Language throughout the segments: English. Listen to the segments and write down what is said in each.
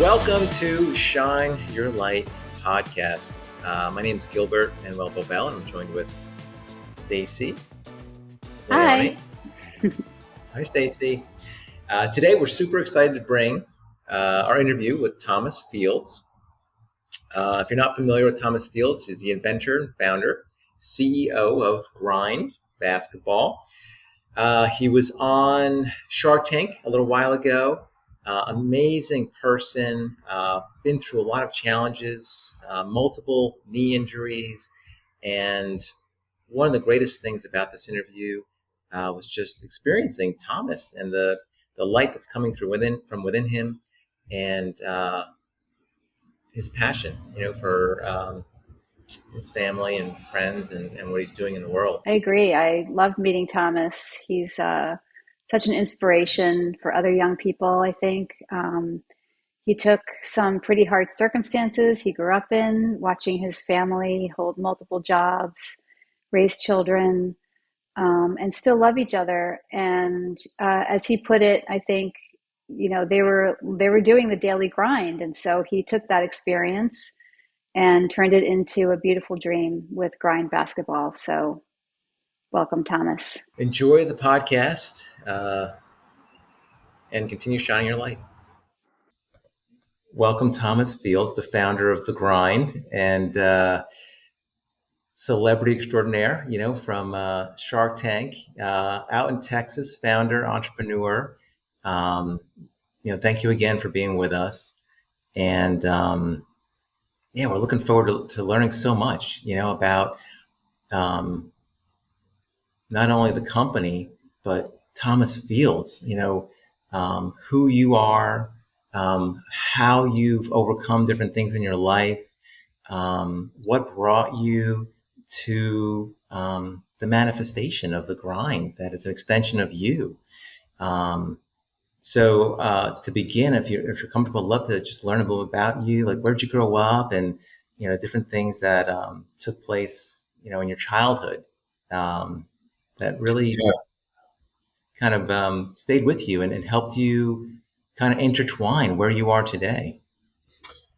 Welcome to Shine Your Light podcast. My name is Gilbert Manuel Bobel, and I'm joined with Stacy Leone. Hi. Hi, Stacy. Today, we're super excited to bring our interview with Thomas Fields. If you're not familiar with Thomas Fields, he's the inventor and founder, CEO of Grind Basketball. He was on Shark Tank a little while ago. Amazing person, been through a lot of challenges, multiple knee injuries. And one of the greatest things about this interview was just experiencing Thomas and the light that's coming through from within him, and his passion, for his family and friends, and what he's doing in the world. I agree. I loved meeting Thomas. He's such an inspiration for other young people, I think. He took some pretty hard circumstances he grew up in, watching his family hold multiple jobs, raise children, and still love each other. And as he put it, I think, they were doing the daily grind. And so he took that experience and turned it into a beautiful dream with Grind Basketball. So welcome, Thomas. Enjoy the podcast and continue shining your light. Welcome, Thomas Fields, the founder of The Grind and celebrity extraordinaire, from Shark Tank, out in Texas, founder, entrepreneur. Um, Thank you again for being with us. And yeah, we're looking forward to learning so much, about um, not only the company, but Thomas Fields, who you are, how you've overcome different things in your life, what brought you to the manifestation of the grind that is an extension of you. So to begin, if you're comfortable, I'd love to just learn a little about you. Like, where did you grow up, and different things that took place, in your childhood, that really kind of stayed with you and helped you kind of intertwine where you are today.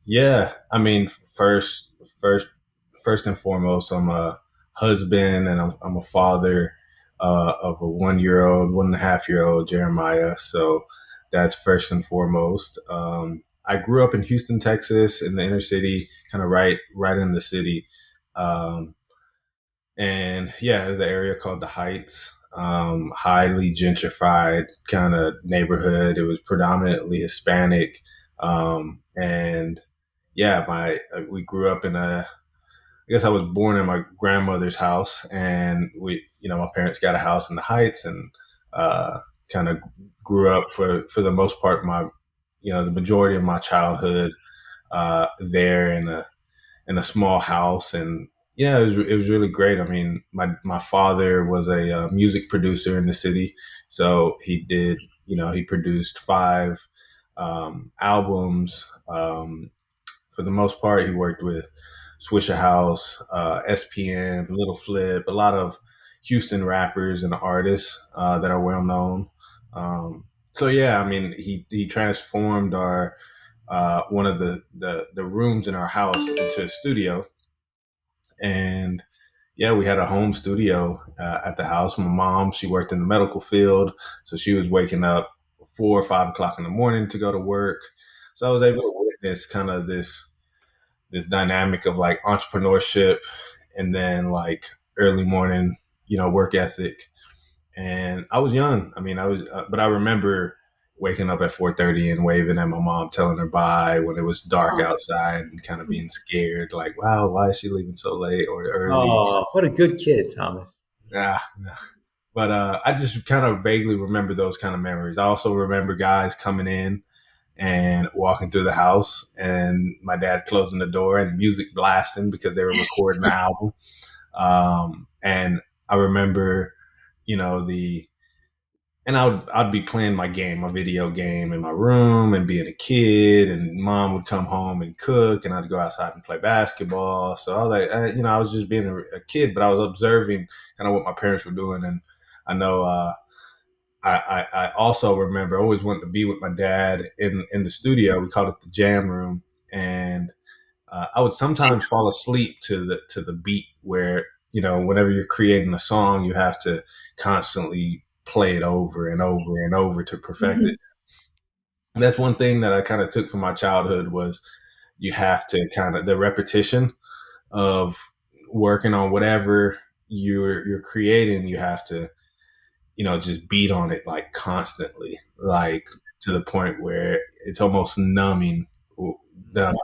Yeah, I mean, first, first and foremost, I'm a husband and I'm a father of a 1 year old, 1.5 year old Jeremiah. So that's first and foremost. I grew up in Houston, Texas, in the inner city, kind of right in the city, um, and yeah, there's an area called the Heights. Highly gentrified kind of neighborhood. It was predominantly Hispanic, and yeah, my we grew up in a. I guess I was born in my grandmother's house, and my parents got a house in the Heights, and kind of grew up for the most part the majority of my childhood there in a small house, and yeah, it was really great. I mean, my father was a music producer in the city, so he produced five albums. For the most part, he worked with Swisha House, SPM, Little Flip, a lot of Houston rappers and artists that are well known. So yeah, I mean, he transformed our one of the rooms in our house into a studio, and yeah, we had a home studio at the house. My mom, she worked in the medical field, so she was waking up 4 or 5 o'clock in the morning to go to work. So I was able to witness kind of this dynamic of like entrepreneurship and then like early morning, work ethic. And I was young. I mean, but I remember waking up at 4:30 and waving at my mom, telling her bye when it was dark Oh, outside, and kind of being scared, like, wow, why is she leaving so late or early? Oh, what a good kid, Thomas. Ah, no. But I just kind of vaguely remember those kind of memories. I also remember guys coming in and walking through the house, and my dad closing the door and music blasting because they were recording the album. And I remember, you know, the and I'd be playing my video game in my room and being a kid, and mom would come home and cook, and I'd go outside and play basketball. So I was like, I was just being a kid, but I was observing kind of what my parents were doing, and I know I also remember I always wanted to be with my dad in the studio. We called it the jam room, and I would sometimes fall asleep to the beat where whenever you're creating a song, you have to constantly play it over and over and over to perfect it. And that's one thing that I kind of took from my childhood was you have to kind of the repetition of working on whatever you're creating. You have to just beat on it like constantly, like to the point where it's almost numbing. The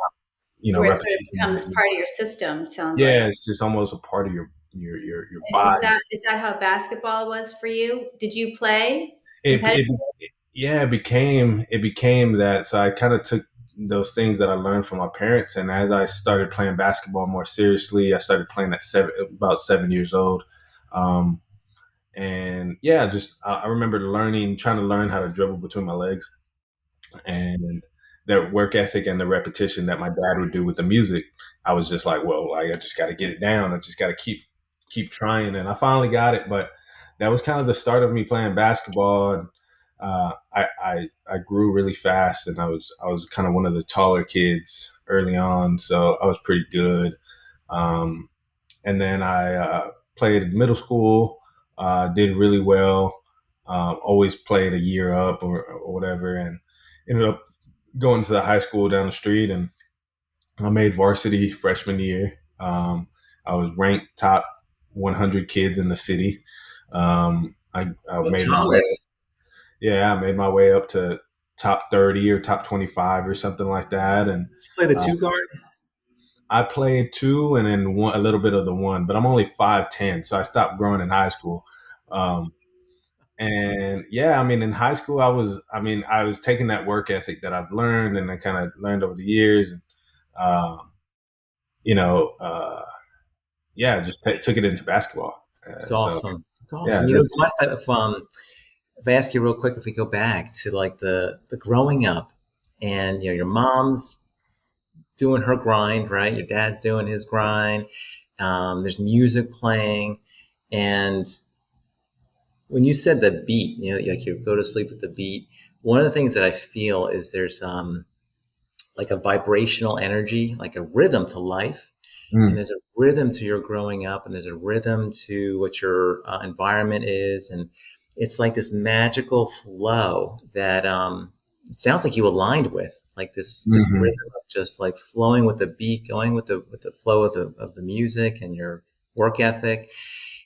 Where it sort of becomes repetition. part of your system, sounds Yeah, like. it's just almost a part of your Is body. that how basketball was for you? Did you play It, competitive? it yeah, it became that. So I kind of took those things that I learned from my parents, and as I started playing basketball more seriously, I started playing at about 7 years old. Um, and yeah, just I remember trying to learn how to dribble between my legs, and that work ethic and the repetition that my dad would do with the music. I was just like, well, like, I just got to get it down. I just got to keep trying, and I finally got it. But that was kind of the start of me playing basketball, and I grew really fast, and I was kind of one of the taller kids early on, so I was pretty good. Um, and then I played in middle school, did really well. Always played a year up or whatever, and ended up going to the high school down the street, and I made varsity freshman year. I was ranked top 100 kids in the city. I Well, made my way. Thomas, Yeah, I made my way up to top 30 or top 25 or something like that, and did you play the uh, two guard? I played two and then one, a little bit of the one, but I'm only 5'10", so I stopped growing in high school. Um, and yeah, I mean, in high school, I was taking that work ethic that I've learned and I kind of learned over the years, and um, you know, yeah, just took it into basketball. It's So awesome. It's yeah, awesome. You know, that's, do you mind if I ask you real quick, if we go back to like the growing up, and your mom's doing her grind, right? Your dad's doing his grind. There's music playing, and when you said the beat, like you go to sleep with the beat. One of the things that I feel is there's like a vibrational energy, like a rhythm to life, and mm, there's a rhythm to your growing up, and there's a rhythm to what your environment is, and it's like this magical flow that it sounds like you aligned with, like this mhm. rhythm of just like flowing with the beat, going with the flow of the music and your work ethic,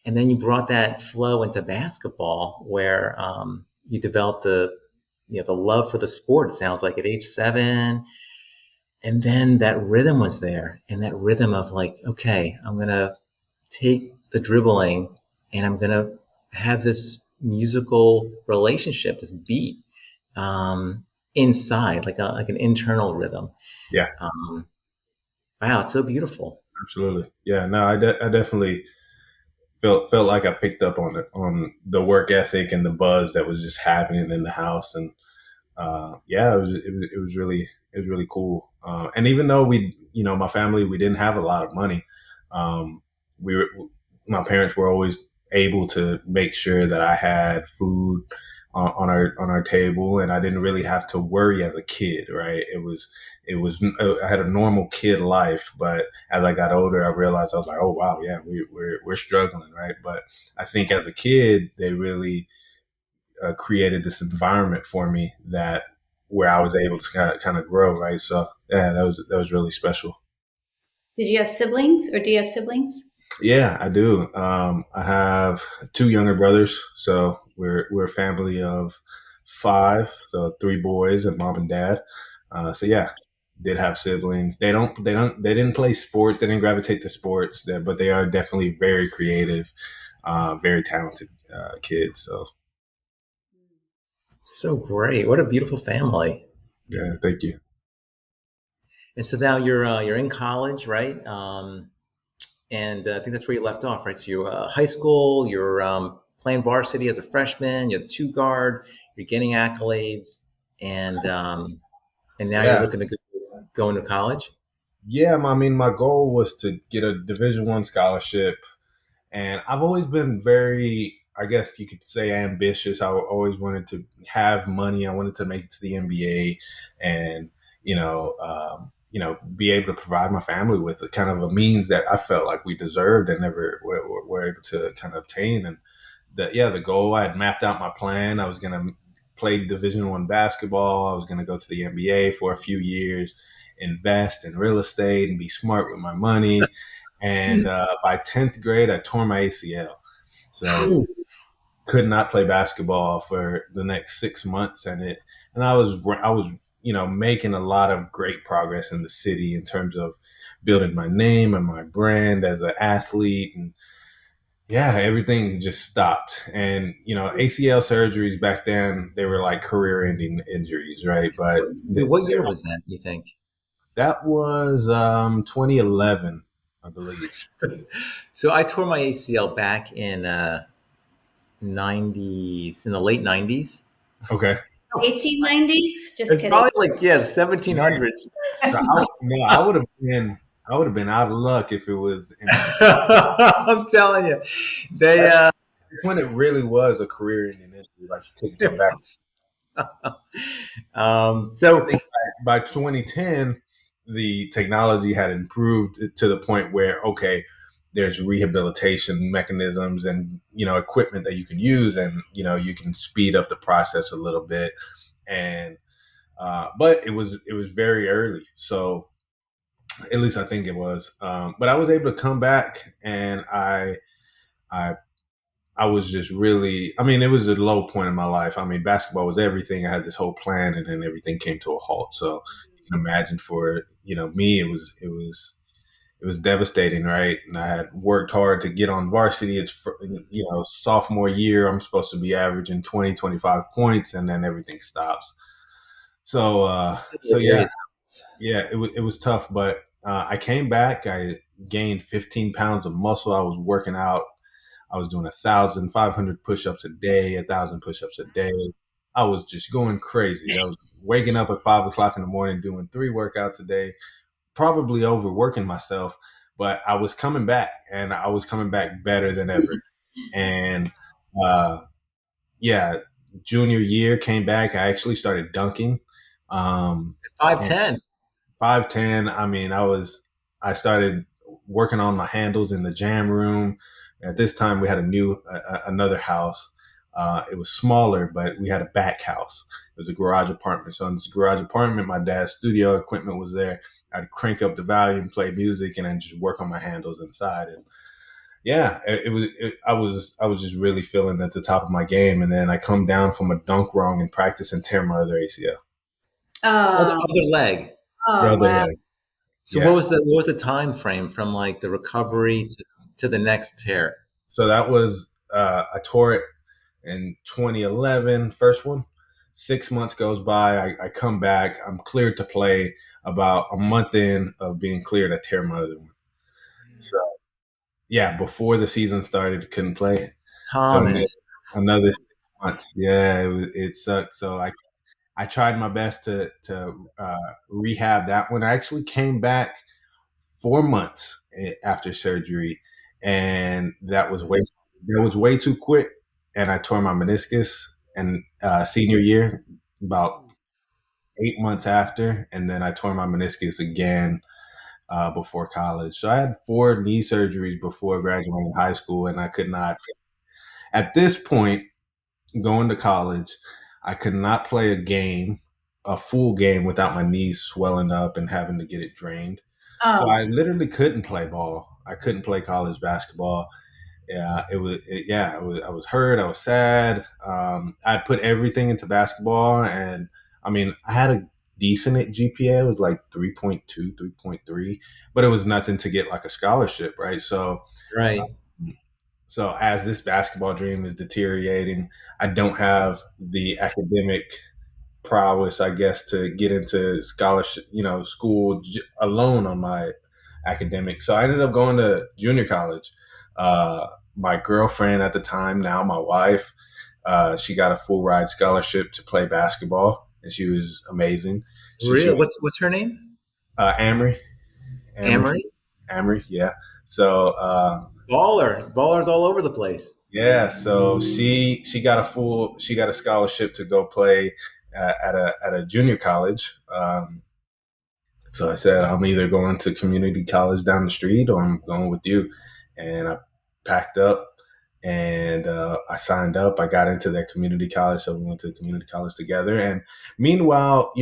and then you brought that flow into basketball, where you developed the love for the sport. It sounds like at age 7, and then that rhythm was there, and that rhythm of like, okay, I'm gonna take the dribbling, and I'm gonna have this musical relationship, this beat, um, inside, like an internal rhythm. Yeah, Um, wow, it's so beautiful. absolutely. Yeah, no, I definitely felt like I picked up on the work ethic and the buzz that was just happening in the house, and yeah, it was really cool. And even though my family, we didn't have a lot of money, um, we were my parents were always able to make sure that I had food on our table, and I didn't really have to worry as a kid. Right? It was I had a normal kid life, but as I got older, I realized I was like, oh wow, yeah, we're struggling, right? But I think as a kid, they really created this environment for me that where I was able to kind of grow, right? So yeah, that was really special. Did you have siblings, or do you have siblings? Yeah, I do. I have two younger brothers, so we're a family of five, so three boys and mom and dad. So yeah, did have siblings. They didn't play sports. They didn't gravitate to sports, but they are definitely very creative, very talented kids. So So great. What a beautiful family. yeah, thank you. And so now you're in college, right? And I think that's where you left off, right? So you're high school, you're playing varsity as a freshman, you're the two guard, you're getting accolades, and um, and now you're Yeah. looking to go into college. Yeah, I mean, my goal was to get a Division I scholarship, and I've always been very I guess you could say, ambitious. I always wanted to have money. I wanted to make it to the NBA, and be able to provide my family with a kind of a means that I felt like we deserved and never were able to kind of obtain. And the goal, I had mapped out my plan. I was going to play Division I basketball. I was going to go to the NBA for a few years, invest in real estate, and be smart with my money. And by 10th grade, I tore my ACL. So could not play basketball for the next 6 months. And I was making a lot of great progress in the city in terms of building my name and my brand as an athlete. And yeah, everything just stopped. And, ACL surgeries back then, they were like career ending injuries, right? But what year was that, you think? That was 2011, I believe. So I tore my ACL back in 90s, in the late 90s. Okay. 1890s? Just It's kidding. probably like, yeah, the 1700s. I would have been out of luck if it was. I'm telling you, they when it really was a career-ending injury, like you couldn't come back. So by 2010, the technology had improved to the point where, okay, there's rehabilitation mechanisms and, equipment that you can use, and, you can speed up the process a little bit. And, but it was very early. So at least I think it was. But I was able to come back, and I was just really, it was a low point in my life. Basketball was everything. I had this whole plan, and then everything came to a halt. So you can imagine for, me, it was devastating, right? And I had worked hard to get on varsity. It's, sophomore year, I'm supposed to be averaging 20, 25 points, and then everything stops. So yeah, it was tough, but I came back. I gained 15 pounds of muscle. I was working out. I was doing 1,500 push-ups a day, 1,000 push-ups a day. I was just going crazy. I was waking up at 5 o'clock in the morning, doing 3 workouts a day, probably overworking myself, but I was coming back, and I was coming back better than ever. And junior year came back. I actually started dunking. 5'10". 5'10". I started working on my handles in the jam room. At this time, we had another house. It was smaller, but we had a back house. It was a garage apartment. So in this garage apartment, my dad's studio equipment was there. I'd crank up the volume, play music, and then just work on my handles inside. And yeah, I was just really feeling at the top of my game. And then I come down from a dunk wrong in practice and tear my other ACL. Other leg. Oh, wow. Leg. So Yeah. what was the time frame from like the recovery to the next tear? So that was I tore it in 2011, first one. 6 months goes by. I come back. I'm cleared to play. About a month in of being cleared, I tear my other one. So yeah, before the season started, couldn't play. Thomas. So another 6 months. Yeah, it sucked. So I tried my best to rehab that one. I actually came back 4 months after surgery, and that was way too quick. And I tore my meniscus and senior year, about 8 months after, and then I tore my meniscus again before college. So I had 4 knee surgeries before graduating high school, and I could not. At this point, going to college, I could not play a full game, without my knees swelling up and having to get it drained. Oh. So I literally couldn't play ball. I couldn't play college basketball. Yeah, I was hurt. I was sad. I put everything into basketball, and I had a decent GPA. It was like 3.2, 3.3, but it was nothing to get like a scholarship, right? So, Right. So as this basketball dream is deteriorating, I don't have the academic prowess, I guess, to get into scholarship, school alone on my academics. So I ended up going to junior college. My girlfriend at the time, now my wife, she got a full ride scholarship to play basketball, and she was amazing. So Really? What's her name? Amory. Amory? Amory, yeah. So ballers all over the place. Yeah, so she got she got a scholarship to go play at a junior college. So I said, I'm either going to community college down the street or I'm going with you. And I packed up and I signed up. I got into that community college. So we went to community college together. And meanwhile,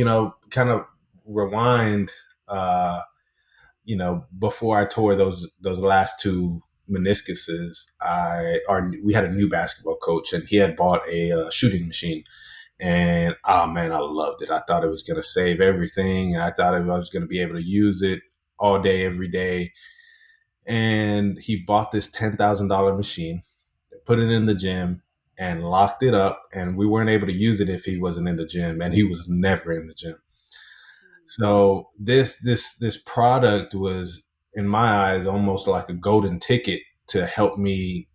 kind of rewind, uh, before I tore those last two meniscuses, we had a new basketball coach and he had bought a shooting machine. And oh man, I loved it. I thought it was going to save everything. I thought I was going to be able to use it all day, every day. And he bought this $10,000 machine, put it in the gym, and locked it up. And we weren't able to use it if he wasn't in the gym, and he was never in the gym. So this product was, in my eyes, almost like a golden ticket to help me,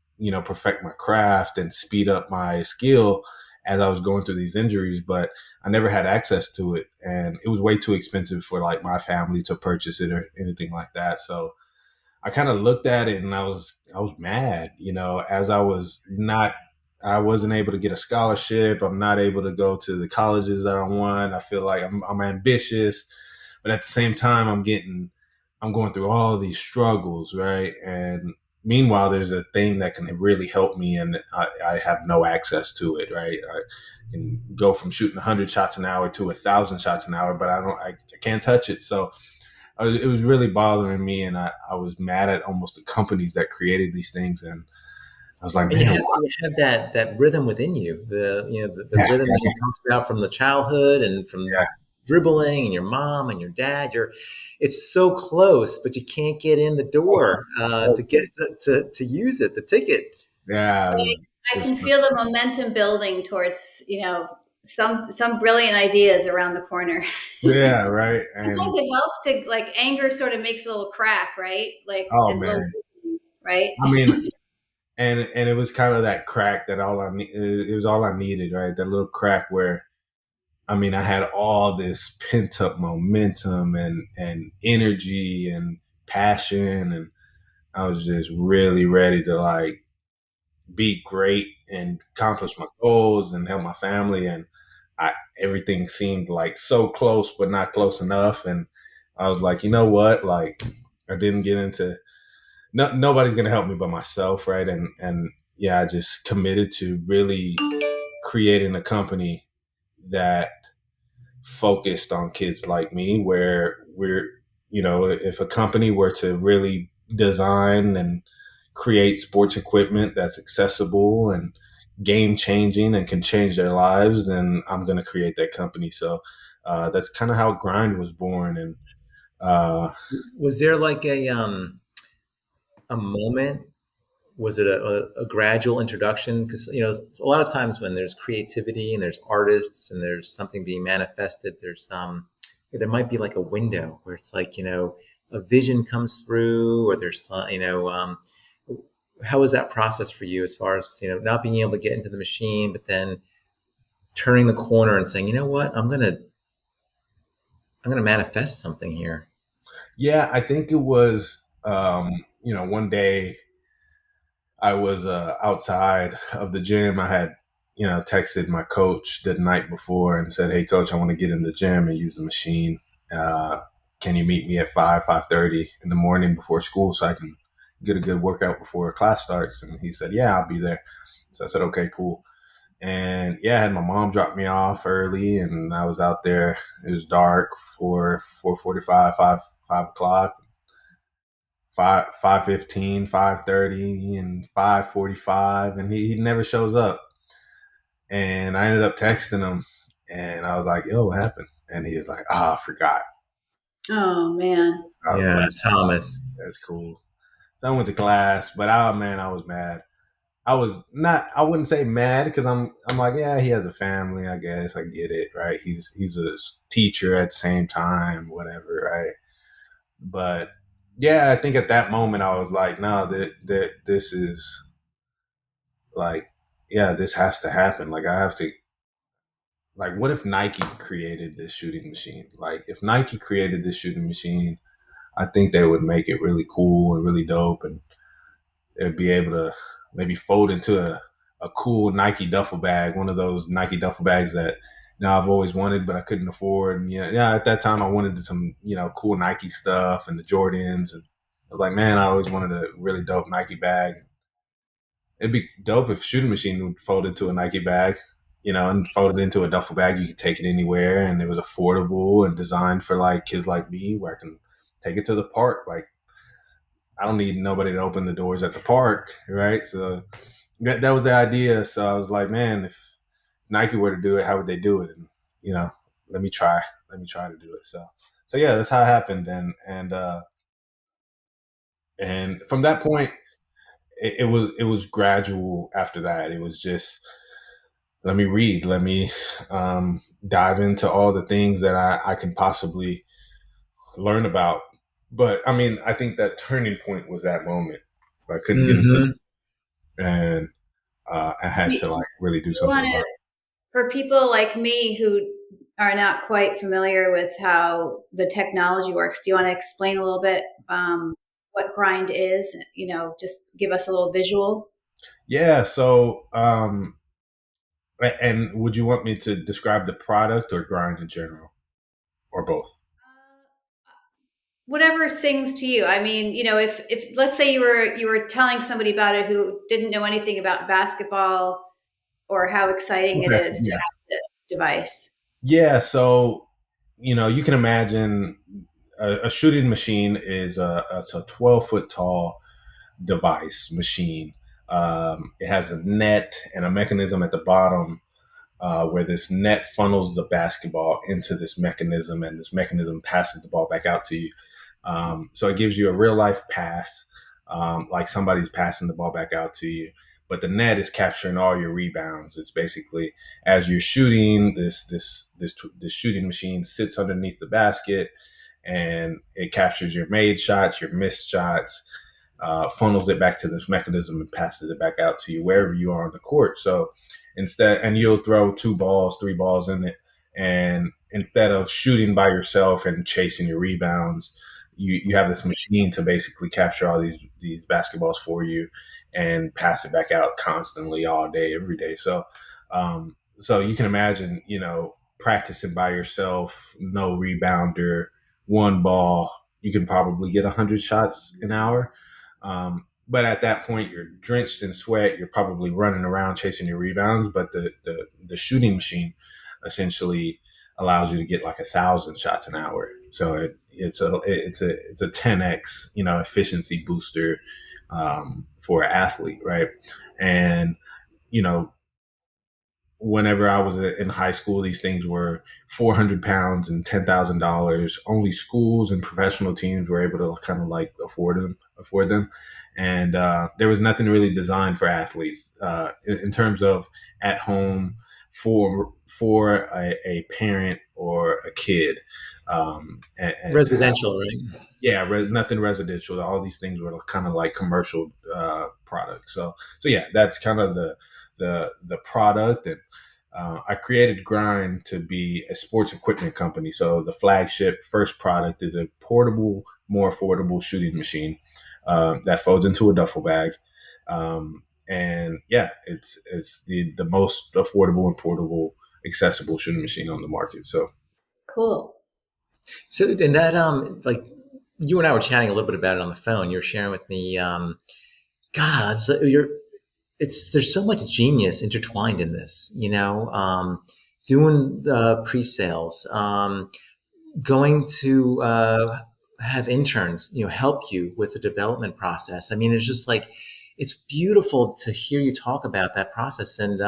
perfect my craft and speed up my skill as I was going through these injuries. But I never had access to it, and it was way too expensive for like my family to purchase it or anything like that. So I kind of looked at it and I was mad, as I wasn't able to get a scholarship. I'm not able to go to the colleges that I want. I feel like I'm ambitious, but at the same time, I'm going through all these struggles, right? And meanwhile, there's a thing that can really help me, and I have no access to it, right? I can go from shooting 100 shots an hour to 1,000 shots an hour, but I can't touch it. So it was really bothering me, and I was mad at almost the companies that created these things, and I was like, And you man, have why? you have that rhythm within you, the Yeah, rhythm that you talked about from the childhood and from yeah, dribbling and your mom and your dad. It's so close, but you can't get in the door to get to use it, the ticket. yeah. I It can was feel the momentum building towards, some brilliant ideas around the corner. yeah, right. Sometimes And it helps to like anger sort of makes a little crack, right? Like oh a little, man, right? I mean, and it was kind of that crack that it was all I needed, right? That little crack where I mean, I had all this pent up momentum and energy and passion, and I was just really ready to like be great and accomplish my goals and help my family. And I, everything seemed like so close, but not close enough. And I was like, you know what? Like, I didn't get into nobody's gonna help me but myself, right? And yeah, I just committed to really creating a company that focused on kids like me, where if a company were to really design and create sports equipment that's accessible and game changing and can change their lives, then I'm going to create that company. So that's kind of how Grind was born. And uh, Was there like a moment? Was it a gradual introduction? Because a lot of times when there's creativity and there's artists and there's something being manifested, there might be like a window where it's like a vision comes through, or there's how was that process for you as far as not being able to get into the machine, but then turning the corner and saying, you know what, I'm gonna manifest something here. yeah, I think it was, one day I was outside of the gym. I had, texted my coach the night before and said, "Hey, coach, I want to get in the gym and use the machine. Uh, can you meet me at 5:30 in the morning before school so I can get a good workout before class starts?" And he said, "Yeah, I'll be there." So I said, "Okay, cool." And yeah, I had my mom drop me off early, and I was out there. It was dark for 4:45, 5 o'clock. 5:15, 5:30, and 5:45, and he never shows up. And I ended up texting him, and I was like, "Yo, what happened?" And he was like, "Ah, I forgot." Oh man. I was Yeah, like, Thomas. "That's cool." So I went to class, but oh man, I was mad. I was not. I wouldn't say mad because I'm like, yeah, he has a family. I guess I get it, right? He's a teacher at the same time, whatever, right? But yeah, I think at that moment I was like, no, that this is like, yeah, this has to happen. Like I have to, like, what if Nike created this shooting machine? Like if Nike created this shooting machine, I think they would make it really cool and really dope, and they'd be able to maybe fold into a cool Nike duffel bag, one of those Nike duffel bags that now I've always wanted, but I couldn't afford. And yeah, at that time I wanted some, cool Nike stuff and the Jordans. And I was like, man, I always wanted a really dope Nike bag. It'd be dope if Shooting Machine would fold into a Nike bag, and fold it into a duffel bag. You could take it anywhere, and it was affordable and designed for like kids like me, where I can take it to the park. Like I don't need nobody to open the doors at the park, right? So that was the idea. So I was like, man, if Nike were to do it, how would they do it? And let me try. Let me try to do it. So yeah, that's how it happened. And from that point, it was gradual. After that, it was just let me read, let me dive into all the things that I can possibly learn about. But I mean, I think that turning point was that moment. I couldn't get into Mm-hmm. it, and I had to like really do You something want about to, it. for people like me who are not quite familiar with how the technology works, do you want to explain a little bit what Grind is? Just give us a little visual. Yeah. So, and would you want me to describe the product or grind in general, or both? Whatever sings to you. I mean, if let's say you were telling somebody about it who didn't know anything about basketball or how exciting it Okay. is to Yeah. have this device. Yeah. So, you can imagine a shooting machine is it's a 12-foot tall device machine. It has a net and a mechanism at the bottom where this net funnels the basketball into this mechanism, and this mechanism passes the ball back out to you. So it gives you a real life pass, like somebody's passing the ball back out to you. But the net is capturing all your rebounds. It's basically as you're shooting, this shooting machine sits underneath the basket, and it captures your made shots, your missed shots, funnels it back to this mechanism and passes it back out to you wherever you are on the court. So and you'll throw 2 balls, 3 balls in it, and instead of shooting by yourself and chasing your rebounds, you have this machine to basically capture all these basketballs for you and pass it back out constantly all day, every day. So you can imagine, practicing by yourself, no rebounder, 1 ball, you can probably get 100 shots an hour. But at that point, you're drenched in sweat. You're probably running around chasing your rebounds. But the shooting machine essentially allows you to get like 1,000 shots an hour. So it's a 10x efficiency booster for an athlete, right? And you know whenever I was in high school, these things were 400 pounds and $10,000. Only schools and professional teams were able to kind of like afford them. And there was nothing really designed for athletes in terms of at home for a parent or a kid. And to have, Residential, right? yeah, nothing residential. All these things were kind of like commercial products. So yeah, that's kind of the product. And I created Grind to be a sports equipment company. So the flagship first product is a portable, more affordable shooting machine that folds into a duffel bag. And yeah, it's the most affordable and portable, accessible shooting machine on the market. So Cool. So, and that, like, you and I were chatting a little bit about it on the phone. You were sharing with me, God, so there's so much genius intertwined in this, doing the pre-sales, going to have interns, help you with the development process. I mean, it's just like, it's beautiful to hear you talk about that process. And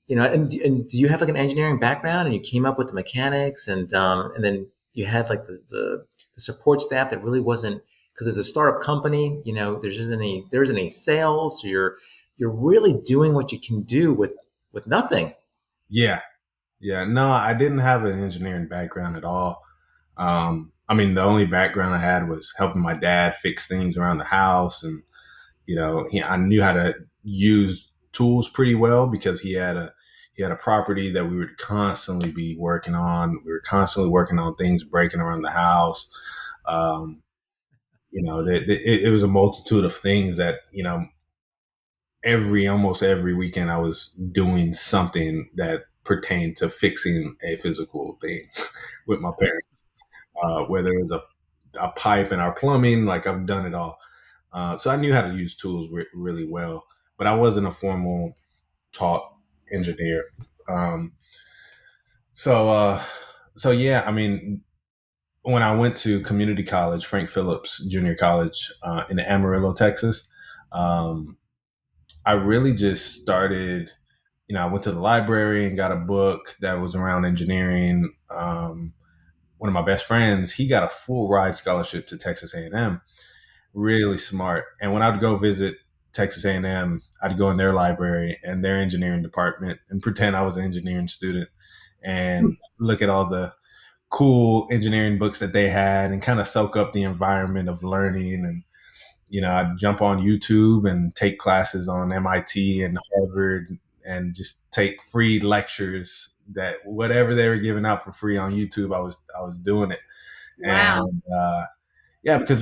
do you have like an engineering background, and you came up with the mechanics, and then you had like the support staff that really wasn't, because it's a startup company, there isn't any sales. So you're really doing what you can do with nothing. yeah, yeah, no, I didn't have an engineering background at all. I mean, the only background I had was helping my dad fix things around the house, and I knew how to use tools pretty well because he had a property that we would constantly be working on. We were constantly working on things breaking around the house. Um, it was a multitude of things that almost every weekend I was doing something that pertained to fixing a physical thing with my parents. Whether it was a pipe in our plumbing, like I've done it all. So I knew how to use tools really well, but I wasn't a formal taught engineer. Um, so, so yeah, I mean, when I went to community college, Frank Phillips Junior College in Amarillo, Texas, um, I really just started. I went to the library and got a book that was around engineering. One of my best friends, he got a full ride scholarship to Texas A&M. Really smart. And when I'd go visit Texas A&M, I'd go in their library and their engineering department and pretend I was an engineering student and look at all the cool engineering books that they had and kind of soak up the environment of learning. And I'd jump on YouTube and take classes on MIT and Harvard and just take free lectures that whatever they were giving out for free on YouTube, I was doing it. Wow. And yeah, because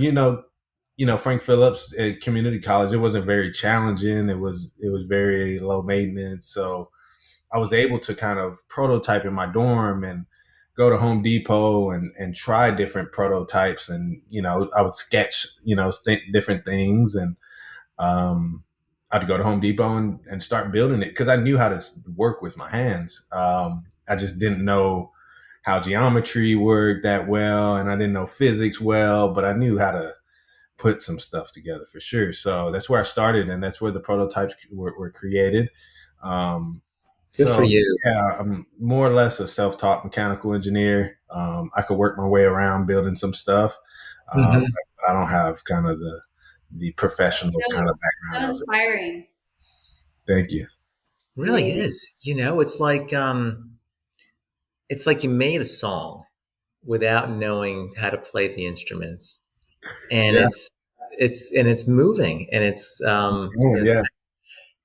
Frank Phillips at community college, it wasn't very challenging. It was very low maintenance. So I was able to kind of prototype in my dorm and go to Home Depot and try different prototypes. And, I would sketch, different things. And I'd go to Home Depot and start building it because I knew how to work with my hands. I just didn't know how geometry worked that well. And I didn't know physics well, but I knew how to put some stuff together for sure. So that's where I started, and that's where the prototypes were created. Um, Good for so you. yeah, I'm more or less a self-taught mechanical engineer. I could work my way around building some stuff. Hmm. I don't have kind of the That's professional kind so of background of it. inspiring. Thank you. Really Amazing. is. It's like you made a song without knowing how to play the instruments, and Yeah. it's moving, and Oh, yeah.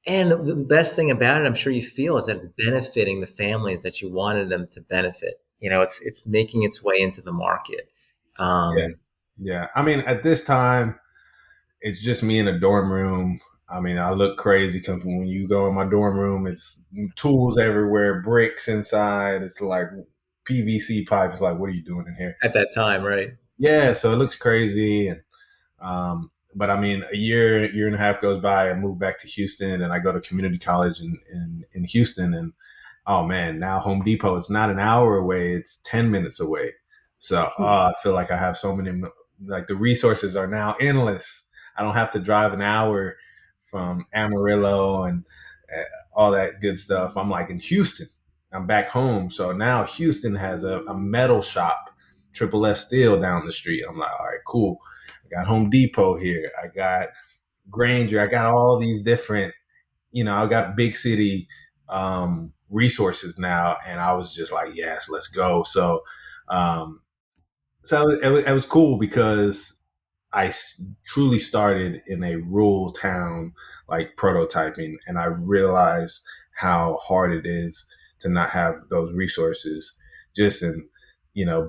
and the best thing about it, I'm sure you feel, is that it's benefiting the families that you wanted them to benefit. It's making its way into the market. Yeah. Um, Yeah. I mean, at this time, it's just me in a dorm room. I mean, I look crazy because when you go in my dorm room, it's tools everywhere, bricks inside. It's like PVC pipe. It's like, what are you doing in here? at that time, right? Yeah, so it looks crazy, and but I mean, a year and a half goes by. I move back to Houston, and I go to community college in Houston, and oh man, now Home Depot is not an hour away; it's 10 minutes away. So I feel like I have so many, like the resources are now endless. I don't have to drive an hour from Amarillo and all that good stuff. I'm like in Houston. I'm back home, so now Houston has a metal shop, Triple S Steel down the street. I'm like, all right, cool. I got Home Depot here. I got Granger. I got all these different, I got big city resources now, and I was just like, yes, let's go. Um, so it was cool because truly started in a rural town, like prototyping, and I realized how hard it is to not have those resources just in,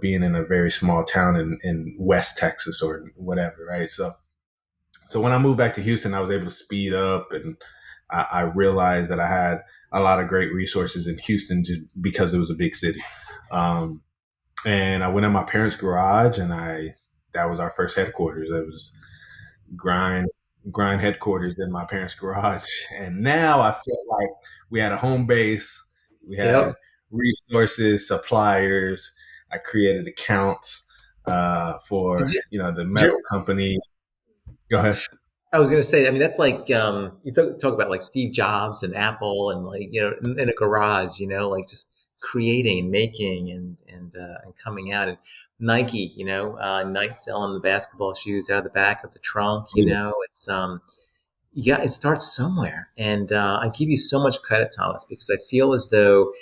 being in a very small town in West Texas or whatever, right? So when I moved back to Houston, I was able to speed up, and I realized that I had a lot of great resources in Houston just because it was a big city. Um, and I went in my parents' garage, and that was our first headquarters. It was grind grind headquarters in my parents' garage. And now I feel like we had a home base, we had Yep. resources, suppliers. I created accounts Did for you, the did metal you company. Go ahead. I was going to say, I mean, that's like you talk about like Steve Jobs and Apple, and like in a garage, like just creating and making and coming out. And Nike, Nike selling the basketball shoes out of the back of the trunk. It's yeah, it starts somewhere, and I give you so much credit, Thomas, because I feel as though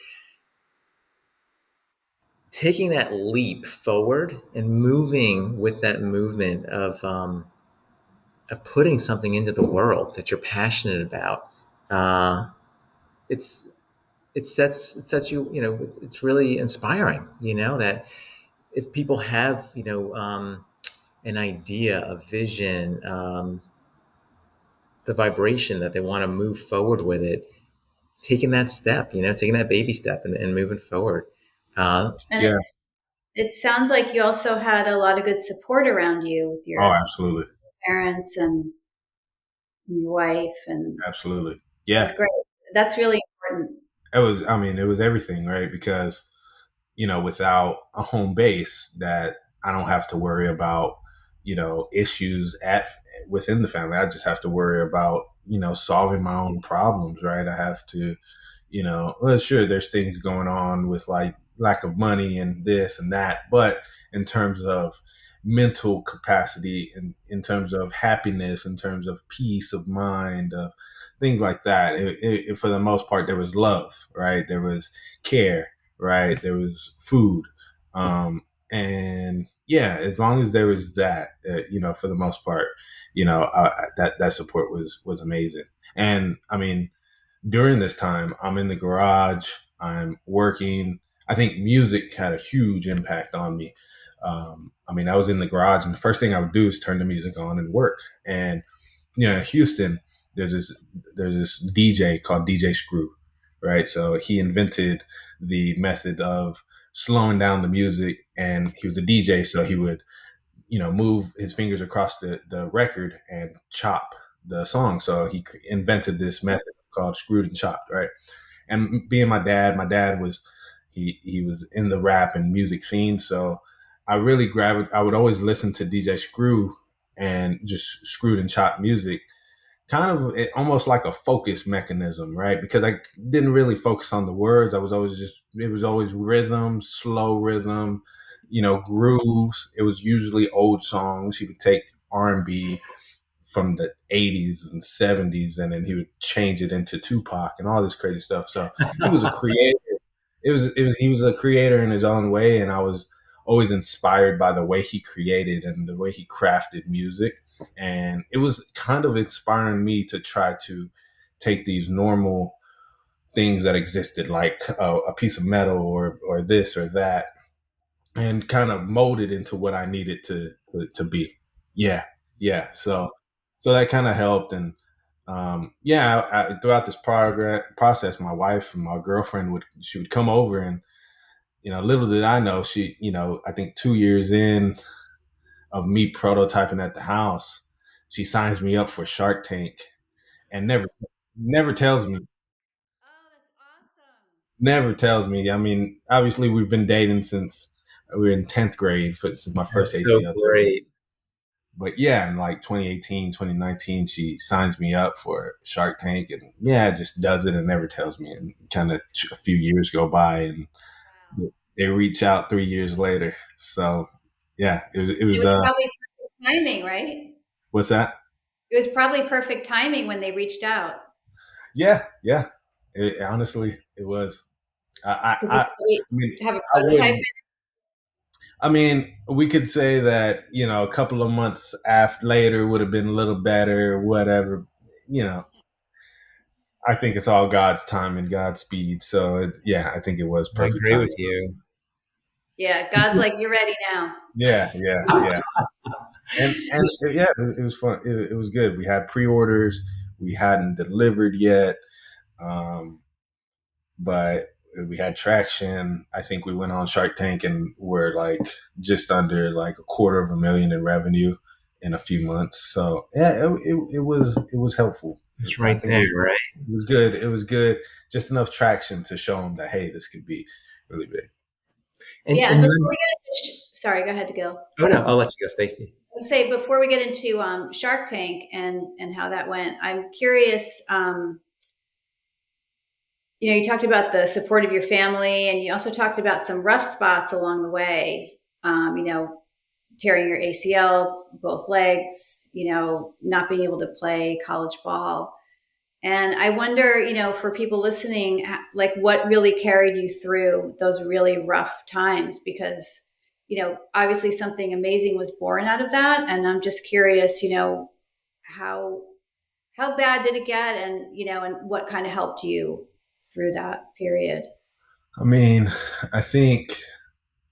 taking that leap forward and moving with that movement of putting something into the world that you're passionate about, uh, it's it sets you, it's really inspiring, that if people have, an idea, a vision, the vibration that they want to move forward with it, taking that step, taking that baby step and moving forward. And Yeah. it sounds like you also had a lot of good support around you with Oh, your absolutely. parents and your wife, and Absolutely. Yeah. that's great. That's really important. It was everything, right? Because, without a home base that I don't have to worry about, issues within the family. I just have to worry about, solving my own problems, right? I have to, well, sure, there's things going on with like lack of money and this and that, but in terms of mental capacity, in terms of happiness, in terms of peace of mind, things like that, for the most part, there was love, right? There was care, right? There was food, and yeah, as long as there was that, for the most part, that support was amazing. And I mean, during this time, I'm in the garage, I'm working. I think music had a huge impact on me. I was in the garage, and the first thing I would do is turn the music on and work. And in Houston, there's this there's this DJ called DJ Screw, right? So he invented the method of slowing down the music, and he was a DJ, so he would move his fingers across the record and chop the song. So he invented this method called screwed and chopped, right? And being my dad was he was in the rap and music scene, so I really I would always listen to DJ Screw and just screwed and chopped music, kind of almost like a focus mechanism, right? Because I didn't really focus on the words. It was always rhythm, slow rhythm, grooves. It was usually old songs. He would take R&B from the 80s and 70s, and then he would change it into Tupac and all this crazy stuff. So he was a creator. He was a creator in his own way, and I was always inspired by the way he created and the way he crafted music. And it was kind of inspiring me to try to take these normal things that existed, like a piece of metal or this or that, and kind of mold it into what I needed to be. Yeah, yeah. So that kind of helped, and throughout this process, my wife and my girlfriend would come over, and little did I know, she, I think 2 years in of me prototyping at the house, she signs me up for Shark Tank, and never tells me. Oh, that's awesome. Never tells me. I mean, obviously, we've been dating since we were in 10th grade, since my first That's so ACL surgery. great. But yeah, in like 2018, 2019, she signs me up for Shark Tank, and yeah, just does it and never tells me. And kind of a few years go by, and Wow. they reach out 3 years later. So yeah, it It was, was probably perfect timing, right? what's that? It was probably perfect timing when they reached out, Yeah, yeah. Honestly, it was. because I you mean, have a I prototype. wouldn't. I mean, we could say that, a couple of months after later would have been a little better, whatever. You know, I think it's all God's time and God's speed. So yeah, I think it was I perfect agree with timing. you. Yeah, God's like, you're ready now. Yeah, yeah, yeah. And yeah, it was fun. It was good. We had pre-orders. We hadn't delivered yet, um, but we had traction. I think we went on Shark Tank and we're like just under like $250,000 in revenue in a few months. So yeah, it was helpful. It's I right think there, right? it was good. It was good. Just enough traction to show them that, hey, this could be really big. And Yeah, and and before then, we get into, sorry, go ahead, Gil. oh no, I'll let you go, Stacy. I say before we get into Shark Tank and how that went, I'm curious. You talked about the support of your family, and you also talked about some rough spots along the way. Tearing your ACL, both legs. Not being able to play college ball. And I wonder, for people listening, like what really carried you through those really rough times? Because, obviously something amazing was born out of that. And I'm just curious, how how bad did it get, and what kind of helped you through that period? I mean, I think,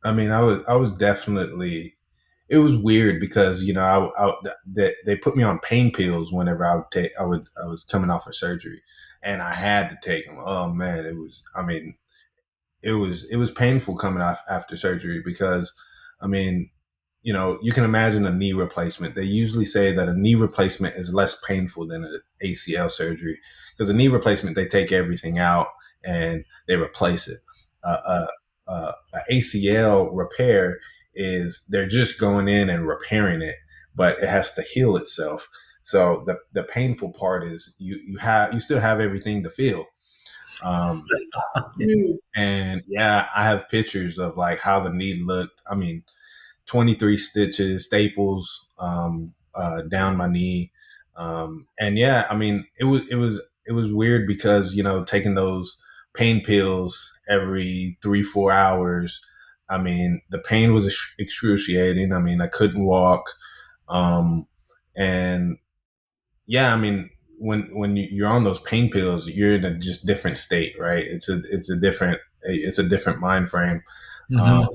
I was definitely it was weird because they put me on pain pills whenever I was coming off of surgery, and I had to take them. Oh man, it was. I mean, it was painful coming off after surgery because, I mean, you can imagine a knee replacement. They usually say that a knee replacement is less painful than an ACL surgery because a knee replacement they take everything out and they replace it. A ACL repair is they're just going in and repairing it, but it has to heal itself. So the painful part is you still have everything to feel. Um, Mm. and yeah, I have pictures of like how the knee looked. I mean, 23 stitches, staples down my knee. And yeah, I mean, it was weird because, taking those pain pills every 3, 4 hours. I mean, the pain was excruciating. I mean, I couldn't walk. Um, and yeah, I mean, when you're on those pain pills, you're in a just different state, right? It's a different mind frame. Mm-hmm. Um,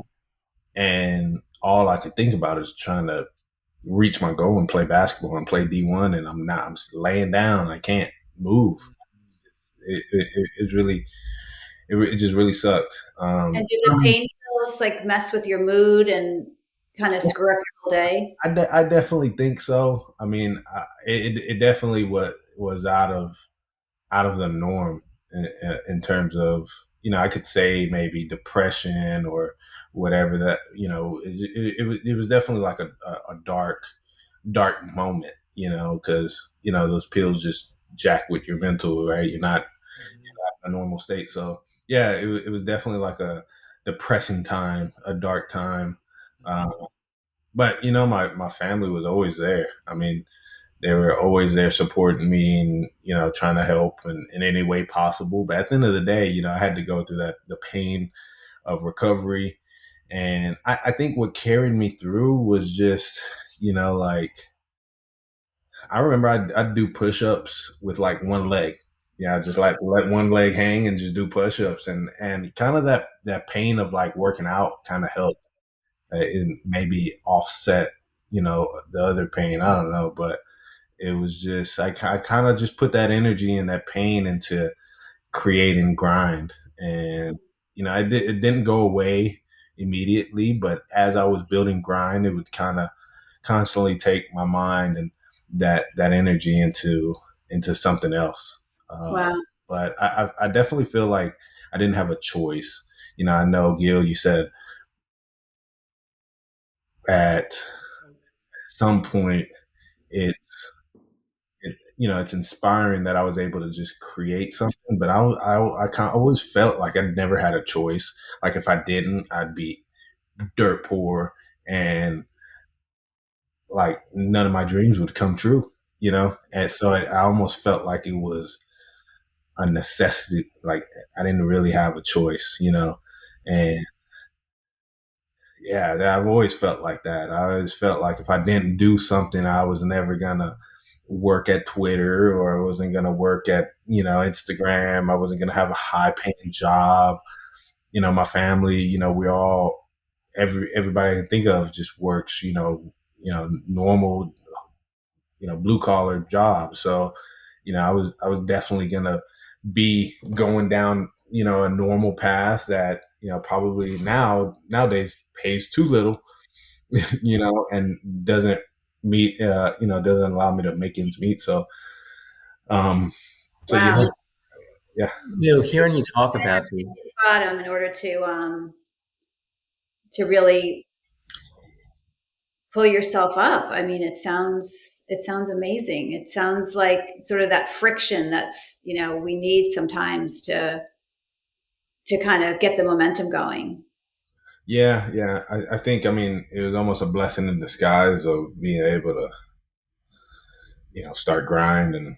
and all I could think about is trying to reach my goal and play basketball and play D1, and I'm laying down. I can't move. It's really, it just really sucked. And do the pain pills like mess with your mood and kind of screw up your whole day? I definitely think so. I mean, it definitely was out of the norm in terms of, I could say maybe depression or whatever that, it was definitely like a dark moment, because, those pills just jack with your mental, right? You're not a normal state. So yeah, it was definitely like a depressing time, a dark time. Um, but my family was always there. I mean, they were always there supporting me and, trying to help in any way possible. But at the end of the day, I had to go through the pain of recovery. And I think what carried me through was just, like, I remember I'd do push-ups with like one leg. Yeah, just like let one leg hang and just do push-ups, and kind of that pain of like working out kind of helped it maybe offset, the other pain. I don't know, but it was just I kind of just put that energy and that pain into creating grind, and it didn't go away immediately, but as I was building grind, it would kind of constantly take my mind and that energy into something else. Wow. But I definitely feel like I didn't have a choice. I know, Gil, you said at some point it's it's inspiring that I was able to just create something. But I kind of always felt like I never had a choice. Like if I didn't, I'd be dirt poor, and like none of my dreams would come true. And so I almost felt like it was a necessity. Like I didn't really have a choice. And yeah, I've always felt like that. I always felt like if I didn't do something, I was never gonna work at Twitter, or I wasn't gonna work at Instagram. I wasn't gonna have a high paying job. My family, we all everybody I can think of just works, normal, blue collar jobs. So, I was definitely gonna be going down, a normal path that, probably nowadays pays too little, and doesn't meet, doesn't allow me to make ends meet. So, um, so yeah, Wow. yeah, Hearing you talk about the Bottom in order to really pull yourself up. I mean, it sounds amazing. It sounds like sort of that friction that's, we need sometimes to kind of get the momentum going. yeah. I think, I mean, it was almost a blessing in disguise of being able to, start grind and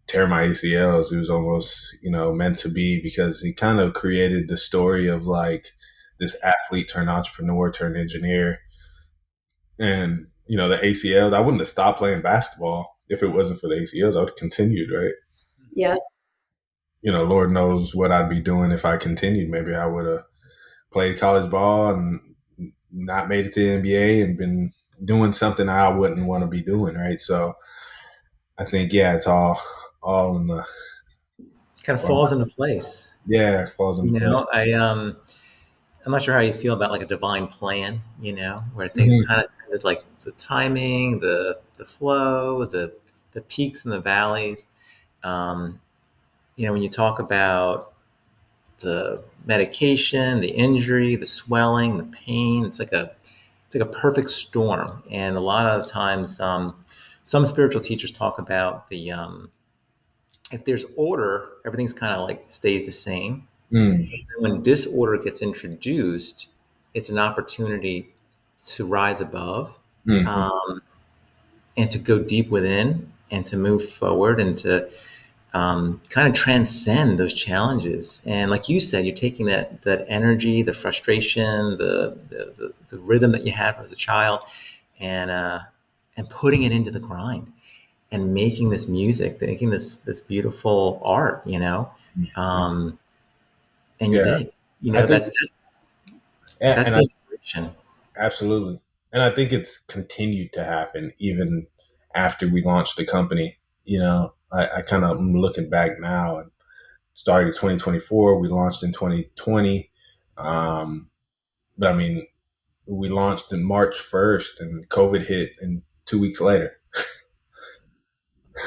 tear my ACLs. It was almost, meant to be, because he kind of created the story of like this athlete turned entrepreneur turned engineer. And, the ACLs, I wouldn't have stopped playing basketball if it wasn't for the ACLs. I would have continued, right? Yeah. Lord knows what I'd be doing if I continued. Maybe I would have played college ball and not made it to the NBA and been, doing something I wouldn't want to be doing, right? So I think, yeah, it's all in the Kind of falls into place. yeah, it falls into You place. know, I'm not sure how you feel about like a divine plan, you know, where things Mhm. kind of it's like the timing, the flow, the peaks and the valleys. Um, you know, when you talk about the medication, the injury, the swelling, the pain, it's like a perfect storm. And a lot of times, some spiritual teachers talk about if there's order, everything's kind of like stays the same. Mm. When disorder gets introduced, it's an opportunity to rise above, Mhm. um, and to go deep within and to move forward and to kind of transcend those challenges. And like you said, you're taking that energy, the frustration, the rhythm that you have as a child, and uh, and putting it into the grind and making this music, making this beautiful art. You know, um, and you Yeah, did. You I know, think, that's and I the inspiration. absolutely, and I think it's continued to happen even after we launched the company. You know, I kind of am looking back now and started 2024. We launched in 2020, um, but I mean, we launched in March 1st, and COVID hit, and 2 weeks later.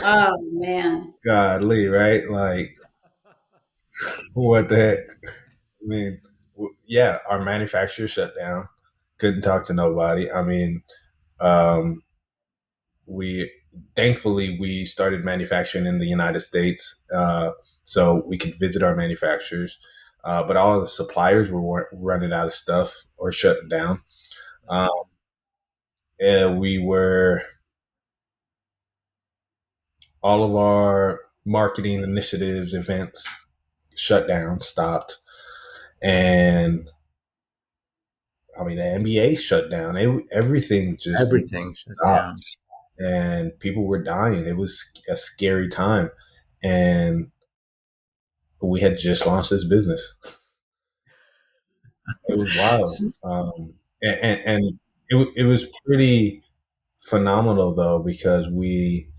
Oh man. Godly, right? Like, what the heck? I mean, yeah, our manufacturer shut down. Couldn't talk to nobody. I mean, um, we thankfully we started manufacturing in the United States, so we could visit our manufacturers. But all of the suppliers were running out of stuff or shutting down. Um, and we were all of our marketing initiatives, events shut down, stopped, and I mean the NBA shut down. Everything just Everything shut stopped, down. and people were dying. It was a scary time, and we had just launched this business. It was wild, and it was pretty phenomenal though because we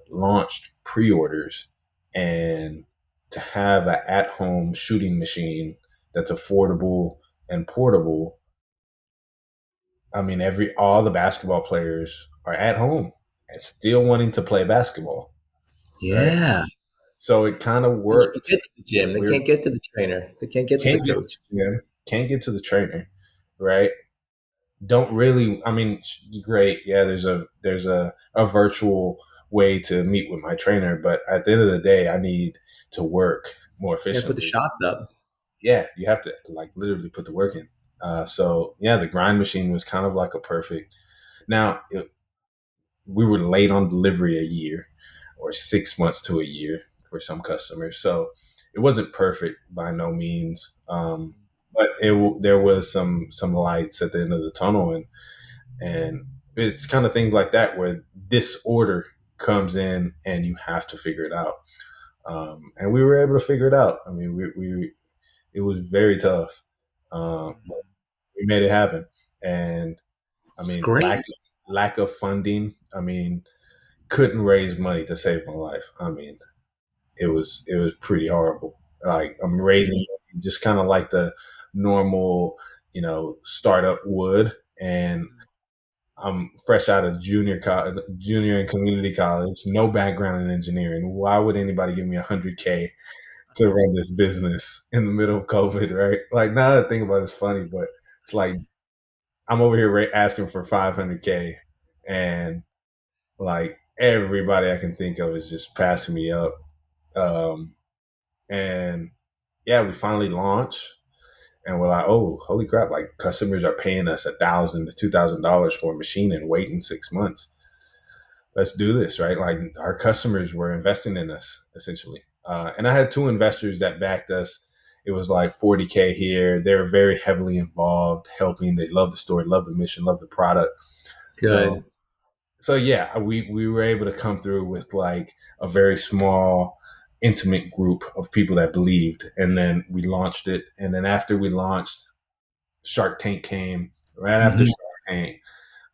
launched pre-orders, and to have an at-home shooting machine that's affordable and portable. I mean, every all the basketball players are at home and still wanting to play basketball, right? Yeah. So it kind of They can't worked. get to the gym. They We're can't get to the trainer. They can't get to the can't get coach. yeah, can't get to the trainer, right? Don't really. I mean, great. Yeah, there's a virtual way to meet with my trainer, but at the end of the day, I need to work more You gotta put the efficiently. shots up. Yeah, you have to like literally put the work in. So yeah, the grind machine was kind of like a perfect. Now we were late on delivery a year, or 6 months to a year for some customers, so it wasn't perfect by no means. But there was some lights at the end of the tunnel, and it's kind of things like that where disorder comes in and you have to figure it out. And we were able to figure it out. I mean, we it was very tough, but we made it happen. And I It's mean, great. lack of funding. I mean, couldn't raise money to save my life. I mean, it was pretty horrible. Like I'm raising just kind of like the normal, startup would, and I'm fresh out of junior and community college, no background in engineering. Why would anybody give me 100K to run this business in the middle of COVID, right? Like now that I think about it, it's funny, but it's like I'm over here asking for 500K, and like everybody I can think of is just passing me up. Um, and yeah, we finally launched, and we're like, oh, holy crap! Like customers are paying us $1,000 to $2,000 for a machine and waiting 6 months. Let's do this, right? Like our customers were investing in us essentially. And I had two investors that backed us. It was like 40K here. They were very heavily involved, helping. They love the story, love the mission, love the product. So, Good. so yeah, we were able to come through with like a very small, intimate group of people that believed, and then we launched it. And then after we launched, Shark Tank came right after Mhm. Shark Tank.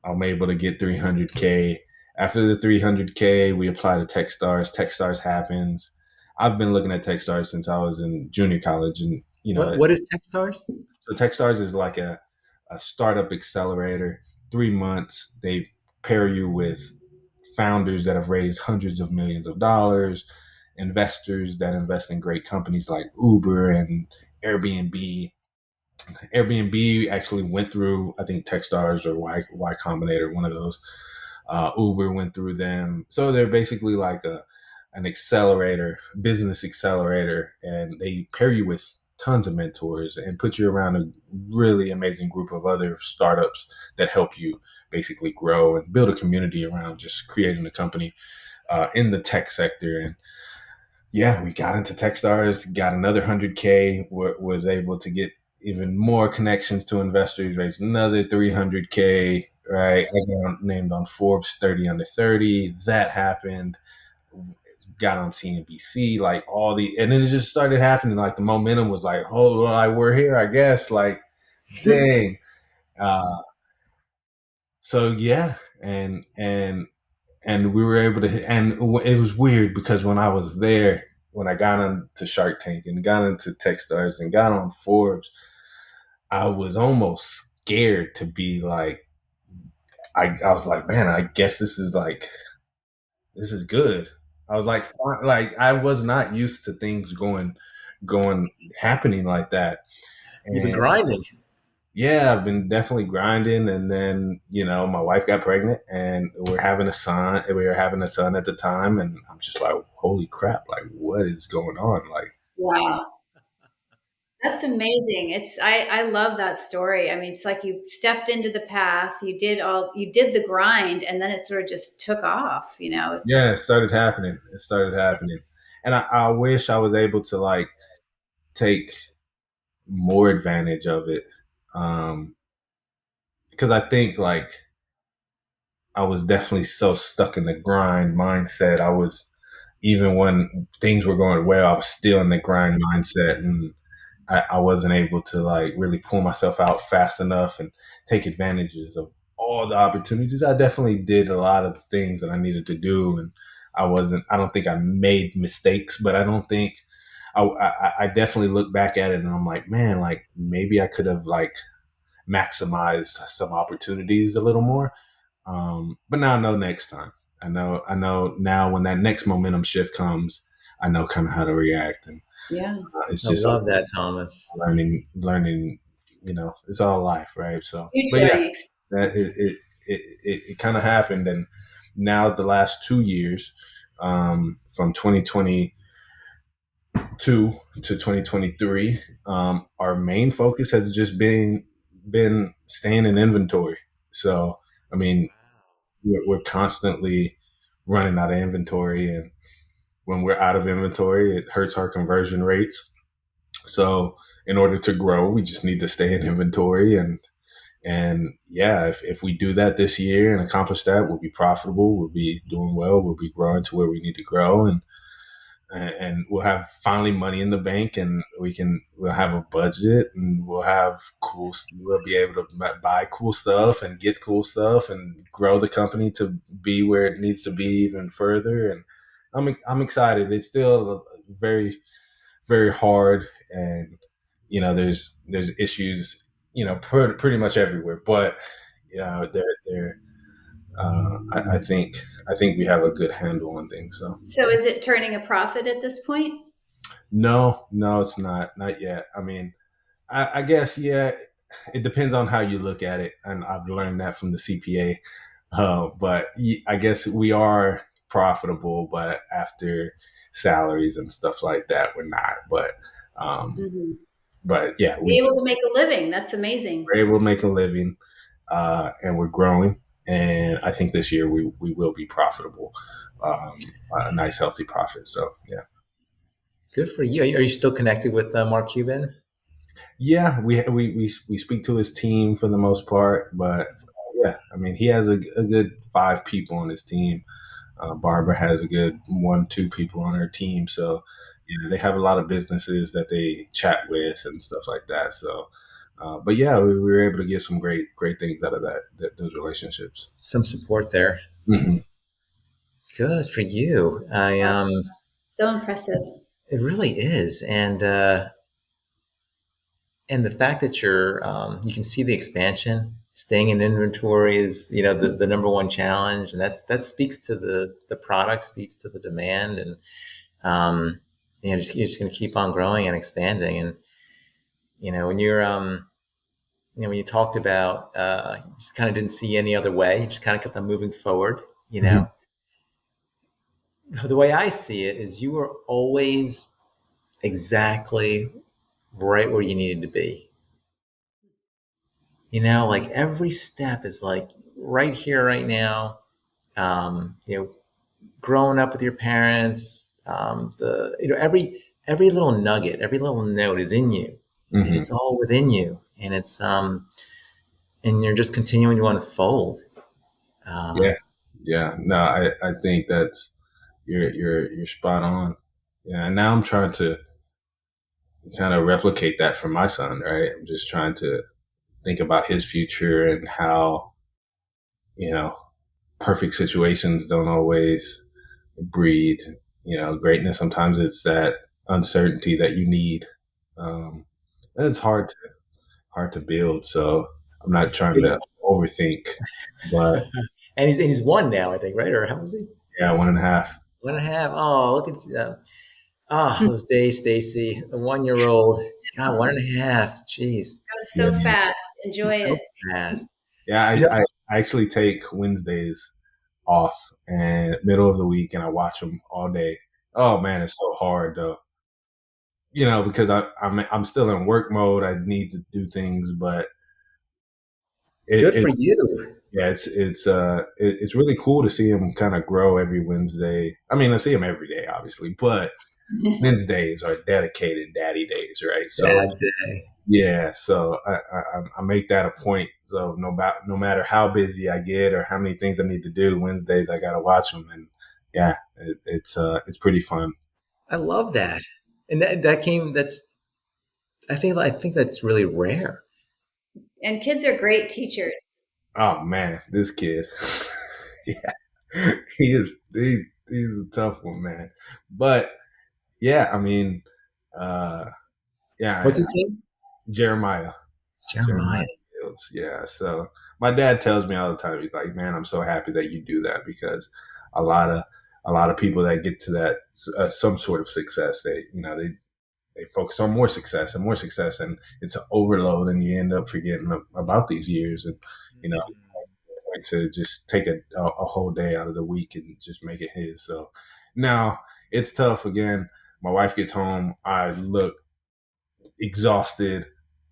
I'm able to get 300K. After the 300K, we apply to TechStars. TechStars happens. I've been looking at TechStars since I was in junior college, and What is Techstars? so TechStars is like a startup accelerator. 3 months, they pair you with founders that have raised hundreds of millions of dollars, investors that invest in great companies like Uber and Airbnb. Airbnb actually went through, I think, TechStars or Y Combinator, one of those. Uber went through them. So they're basically like an accelerator, business accelerator, and they pair you with tons of mentors and put you around a really amazing group of other startups that help you basically grow and build a community around just creating a company in the tech sector. And yeah, we got into Techstars, got another 100K, was able to get even more connections to investors, raised another 300K, right? I got named on Forbes 30 under 30. That happened. Got on CNBC, like and then it just started happening. Like the momentum was like, oh, like we're here, I guess. Like, dang. Uh, so yeah, and we were able to, and it was weird because when I was there, when I got into Shark Tank and got into Techstars and got on Forbes, I was almost scared to be like, I was like, man, I guess this is good. I was like I was not used to things going happening like that. You've been And grinding. yeah, I've been definitely grinding, and then my wife got pregnant, and we're having a son. We were having a son at the time, and I'm just like, holy crap! Like, what is going on? Like, Wow. That's amazing. I love that story. I mean, it's like you stepped into the path, you did the grind, and then it sort of just took off, it's yeah, it started happening. It started happening, and I wish I was able to like take more advantage of it, um, because I think like I was definitely so stuck in the grind mindset. I was even when things were going well, I was still in the grind mindset, and I wasn't able to like really pull myself out fast enough and take advantages of all the opportunities. I definitely did a lot of things that I needed to do, and I don't think I made mistakes, but I don't think I definitely look back at it and I'm like, man, like maybe I could have like maximized some opportunities a little more. But now I know next time. I know now when that next momentum shift comes, I know kind of how to react, and yeah. it's I just love that, Thomas. learning. It's all life, right? So, Huge but yeah, learning that experience. it kind of happened, and now the last 2 years, from 2022 to 2023, our main focus has just been staying in inventory. So, I mean, we're constantly running out of inventory, and when we're out of inventory, it hurts our conversion rates. So in order to grow, we just need to stay in inventory, and yeah, if we do that this year and accomplish that, we'll be profitable, we'll be doing well, we'll be growing to where we need to grow, and we'll have finally money in the bank, and we'll have a budget, and we'll be able to buy cool stuff and get cool stuff and grow the company to be where it needs to be even further. And I'm excited. It's still very, very hard, and there's issues pretty much everywhere, but they're I think we have a good handle on things. So So is it turning a profit at this point? no, it's not yet. I mean, I guess yeah, it depends on how you look at it, and I've learned that from the CPA. But I guess we are profitable, but after salaries and stuff like that, we're not. Um, Mm-hmm. but yeah, Be able to make a living. That's amazing. we're able to make a living, and we're growing. And I think this year we will be profitable, a nice healthy profit. So yeah. Good for you. Are you still connected with Mark Cuban? Yeah, we speak to his team for the most part, but yeah, I mean, he has a good 5 people on his team. Barbara has a good 1, 2 people on her team, so they have a lot of businesses that they chat with and stuff like that. So But yeah, we were able to get some great things out of those relationships. Some support there. Hmm. Good for you. So impressive. It really is, and the fact that you can see the expansion, staying in inventory is the number one challenge, and that speaks to the product, speaks to the demand, and um, you're just going to keep on growing and expanding. And when when you talked about you just kind of didn't see any other way, you just kind of kept on moving forward. Hmm. The way I see it is you were always exactly right where you needed to be. Like every step is like right here, right now. Um, you know, Growing up with your parents, every little nugget, every little note is in you. Hmm. It's all within you, and you're just continuing to unfold. Yeah, Um, yeah. No, I think that's you're spot on. Yeah, and now I'm trying to kind of replicate that for my son. Right, I'm just trying to think about his future and how you know perfect situations don't always breed greatness. Sometimes it's that uncertainty that you need. And it's hard to build. So I'm not trying to overthink, but and he's one now, I think, right? Or how was he? yeah, 1.5. 1.5. Oh, look at those days, Stacy. The 1 year old. God, 1.5. Jeez, That was Yeah, so fast. Enjoy so it. fast. yeah. You know, I actually take Wednesdays off and middle of the week, and I watch them all day. Oh man, it's so hard though. Because I'm still in work mode. I need to do things, but good it for you. yeah, it's really cool to see him kind of grow every Wednesday. I mean, I see him every day, obviously, but Wednesdays are dedicated daddy days, right? So Bad day. yeah, so I make that a point. So no matter how busy I get or how many things I need to do, Wednesdays I gotta watch them, and yeah, it's pretty fun. I love that. And that came. I think that's really rare. And kids are great teachers. Oh man, this kid, yeah, he's a tough one, man. But yeah, I mean, uh, yeah, What's his name? Jeremiah. Jeremiah Jeremiah. Fields. Yeah. So my dad tells me all the time, he's like, "Man, I'm so happy that you do that because a lot of a lot of people that get to that some sort of success, they focus on more success, and it's an overload, and you end up forgetting about these years, and you know, like to just take a whole day out of the week and just make it his. So now it's tough. Again, my wife gets home, I look exhausted,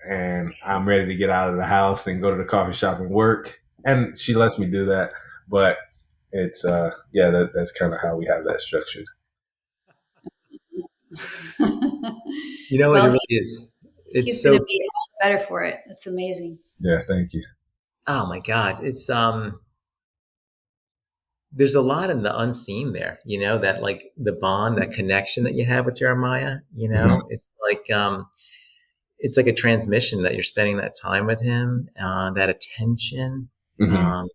and I'm ready to get out of the house and go to the coffee shop and work. And she lets me do that, but it's yeah, that's kind of how we have that structured. It Well, really is. he's It's going so. to be all the better for it. That's amazing. Yeah, thank you. Oh my God. There's a lot in the unseen there. That like the bond, that connection that you have with Jeremiah. Hmm. It's like a transmission that you're spending that time with him, that attention. Hmm. Um,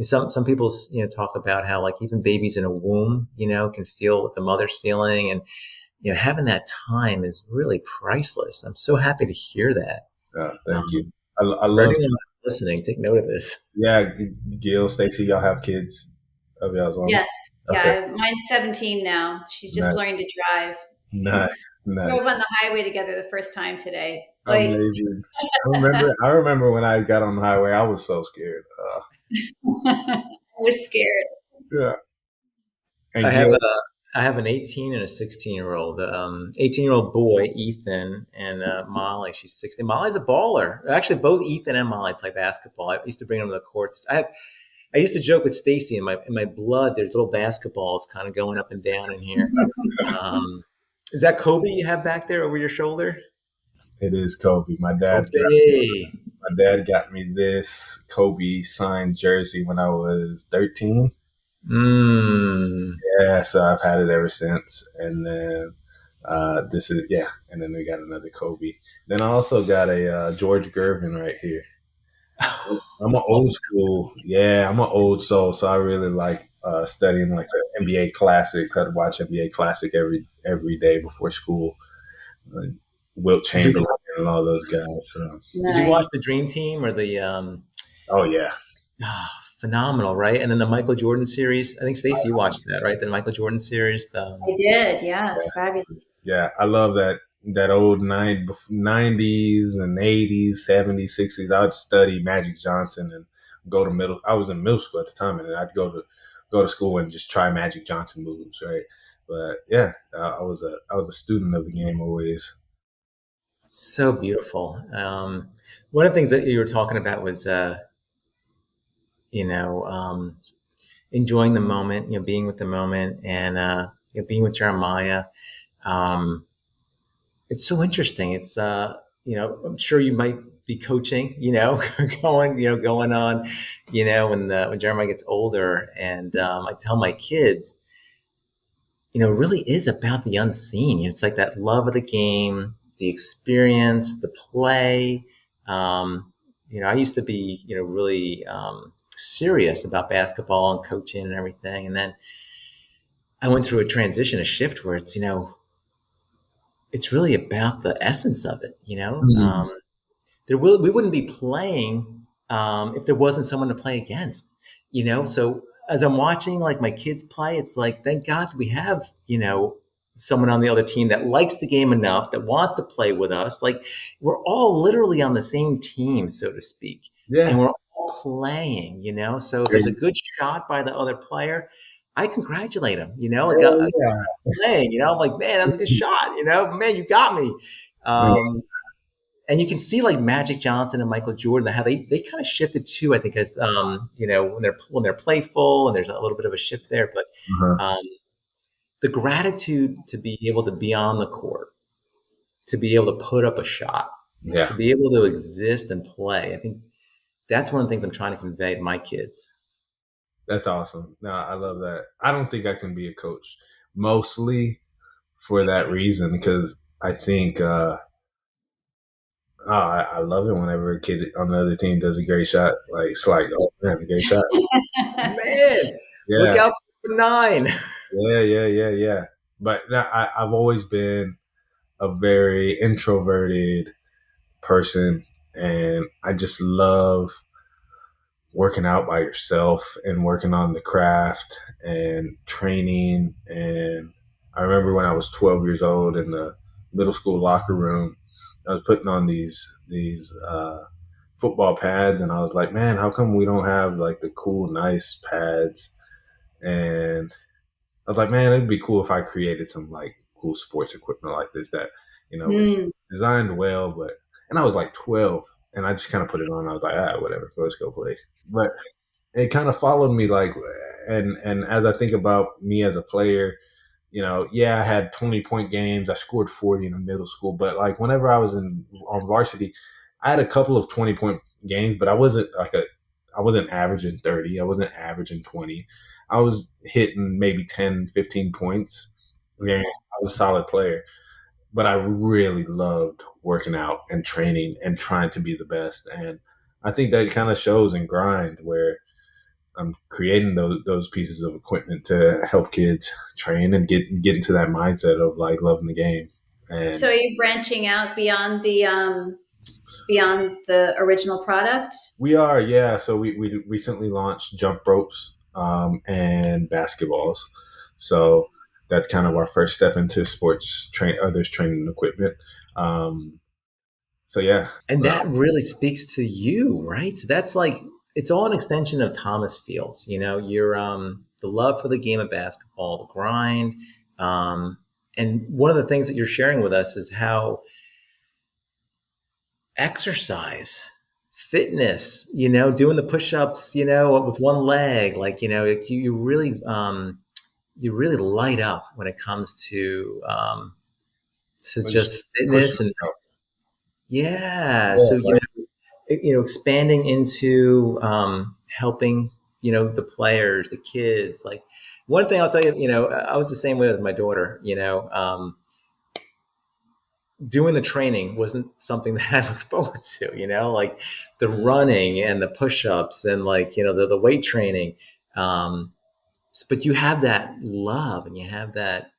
some people talk about how like even babies in a womb can feel what the mother's feeling, and having that time is really priceless. I'm so happy to hear that. Thank you. um, I for love. anyone that's listening, take note of this. Yeah, Gil, Stacy, y'all have kids of y'all's own. Yes. Okay, Yeah. Mine's 17 now. She's just nice, learning to drive. nice, nice. Drove on the highway together the first time today. Like, Amazing. I remember when I got on the highway, I was so scared. I was scared. Yeah. I And have Gil, a I have an 18 and a 16-year-old. 18-year-old boy, Ethan, and Molly. She's 16. Molly's a baller. Actually, both Ethan and Molly play basketball. I used to bring them to the courts. I used to joke with Stacy, in my blood, there's little basketballs kind of going up and down in here. Um, is that Kobe you have back there over your shoulder? it is Kobe. Kobe. My dad got me this Kobe signed jersey when I was 13. Mm. Yeah, so I've had it ever since. And then This is yeah, and then we got another Kobe. Then I also got a George Gervin right here. I'm an old school, yeah. I'm an old soul, so I really like studying like the NBA classics. I'd watch NBA classic every day before school. Like Wilt Did you Chamberlain and all those guys. So. did you watch Nice. the Dream Team or the Oh yeah, phenomenal, right? And then the Michael Jordan series. I think Stacey, you watched that, right? The Michael Jordan series. I did. Yes. Fabulous. yeah. I love that old 90s and 80s, 70s, 60s. I'd study Magic Johnson and go to middle. I was in middle school at the time, and I'd go to school and just try Magic Johnson moves, right? But yeah, I was a student of the game always. So beautiful. One of the things that you were talking about was, you know, enjoying the moment, being with the moment, and being with Jeremiah. Um, it's so interesting. It's, I'm sure you might be coaching, going on, when Jeremiah gets older, and I tell my kids, it really is about the unseen. It's like that love of the game, the experience, the play. I used to be, really serious about basketball and coaching and everything. And then I went through a transition, a shift where it's really about the essence of it. Mm. We wouldn't be playing if there wasn't someone to play against. So as I'm watching like my kids play, it's like thank God we have someone on the other team that likes the game enough that wants to play with us. Like we're all literally on the same team, so to speak, and Yeah. we're all playing. So if there's a good shot by the other player, I congratulate him. Like Oh, a playing. I'm like, man, that was a good shot. Man, you got me. yeah. And you can see like Magic Johnson and Michael Jordan how they kind of shifted too. I think as when they're playful and there's a little bit of a shift there, but Uh-huh. um, the gratitude to be able to be on the court, to be able to put up a shot, to Yeah. be able to exist and play. I think that's one of the things I'm trying to convey to my kids. That's awesome. No, I love that. I don't think I can be a coach, mostly for that reason, because I think I love it whenever a kid on the other team does a great shot. Like it's like, oh man, a great shot. Man, look Yeah, out for 9. yeah. But no, I've always been a very introverted person, and I just love working out by yourself and working on the craft and training. And I remember when I was 12 years old in the middle school locker room, I was putting on these football pads, and I was like, man, how come we don't have like the cool, nice pads? And I was like, man, it'd be cool if I created some like cool sports equipment like this that was Mm. designed well, but and I was like 12, and I just kind of put it on. I was like, whatever, let's go play. But it kind of followed me like, and as I think about me as a player, yeah, I had 20-point games. I scored 40 in the middle school, but like whenever I was on varsity, I had a couple of 20-point games, but I wasn't averaging 30. I wasn't averaging 20. I was hitting maybe 10, 15 points. Yeah, I was a solid player, but I really loved working out and training and trying to be the best. And I think that kind of shows in grind where I'm creating those pieces of equipment to help kids train and get into that mindset of like loving the game. So And are you branching out beyond the original product? we are, yeah. So we recently launched jump ropes and basketballs. So that's kind of our first step into sports others training equipment. Um, so yeah, And that really speaks to you, right? So that's like it's all an extension of Thomas Fields. Your the love for the game of basketball, the grind, and one of the things that you're sharing with us is how exercise, fitness, doing the push-ups, with one leg, like you really light up when it comes to just just push fitness and yourself. yeah. Yeah, So like, expanding into helping the players, the kids. Like one thing I'll tell you, I was the same way with my daughter. doing the training wasn't something that I looked forward to, like the running and the push-ups and like, the weight training. Um, but you have that love and you have that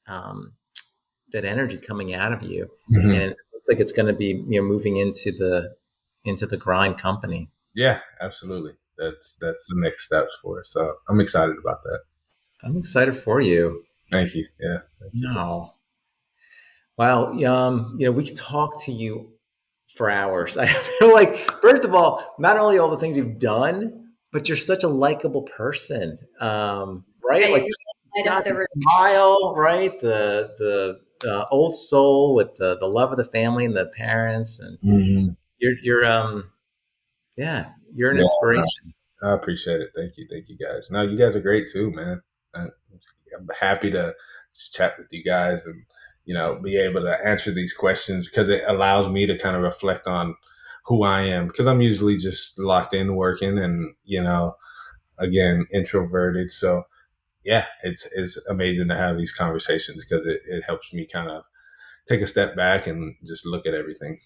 energy coming out of you. Mm-hmm. And it looks like it's going to be, moving into the grind company. Yeah, absolutely. That's the next steps for us. So I'm excited about that. I'm excited for you. Thank you. Yeah. Thank you. No. Wow. We could talk to you for hours. I feel like, first of all, not only all the things you've done, but you're such a likable person. Right? Like, got the smile, right? The old soul with the love of the family and the parents, and Mm-hmm. you're yeah, you're an inspiration. I appreciate it. Thank you guys. No, you guys are great too, man. I'm happy to just chat with you guys and be able to answer these questions because it allows me to kind of reflect on who I am because I'm usually just locked in working and again introverted. So yeah, it's amazing to have these conversations because it helps me kind of take a step back and just look at everything.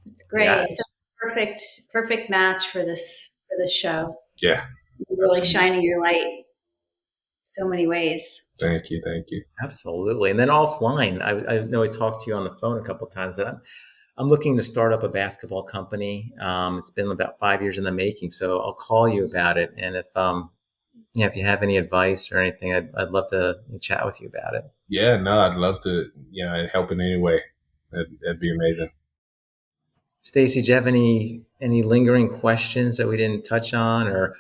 It's great. Yes. It's a perfect match for this show. Yeah. You're really shining your light so many ways. Thank you. Absolutely. And then offline, I know I talked to you on the phone a couple of times that I'm looking to start up a basketball company. It's been about 5 years in the making, so I'll call you about it. And if you have any advice or anything, I'd love to chat with you about it. Yeah, no, I'd love to, help in any way. That'd be amazing. Stacy, do you have any lingering questions that we didn't touch on, or?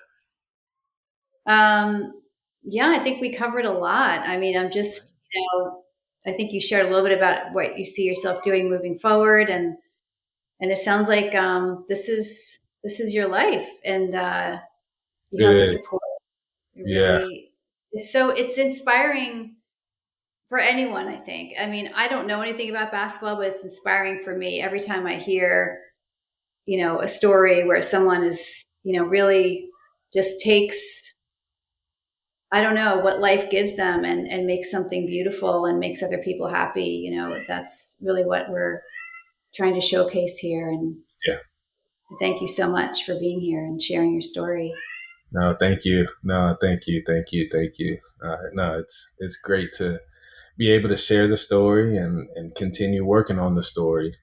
Yeah, I think we covered a lot. I mean, I'm just, I think you shared a little bit about what you see yourself doing moving forward, and it sounds like this is your life, and you have the support. Really, it's inspiring for anyone, I think. I mean, I don't know anything about basketball, but it's inspiring for me every time I hear, a story where someone is, really just takes, I don't know, what life gives them and makes something beautiful and makes other people happy. That's really what we're trying to showcase here. And yeah, thank you so much for being here and sharing your story. No, thank you. No, thank you. No, it's great to be able to share the story and continue working on the story.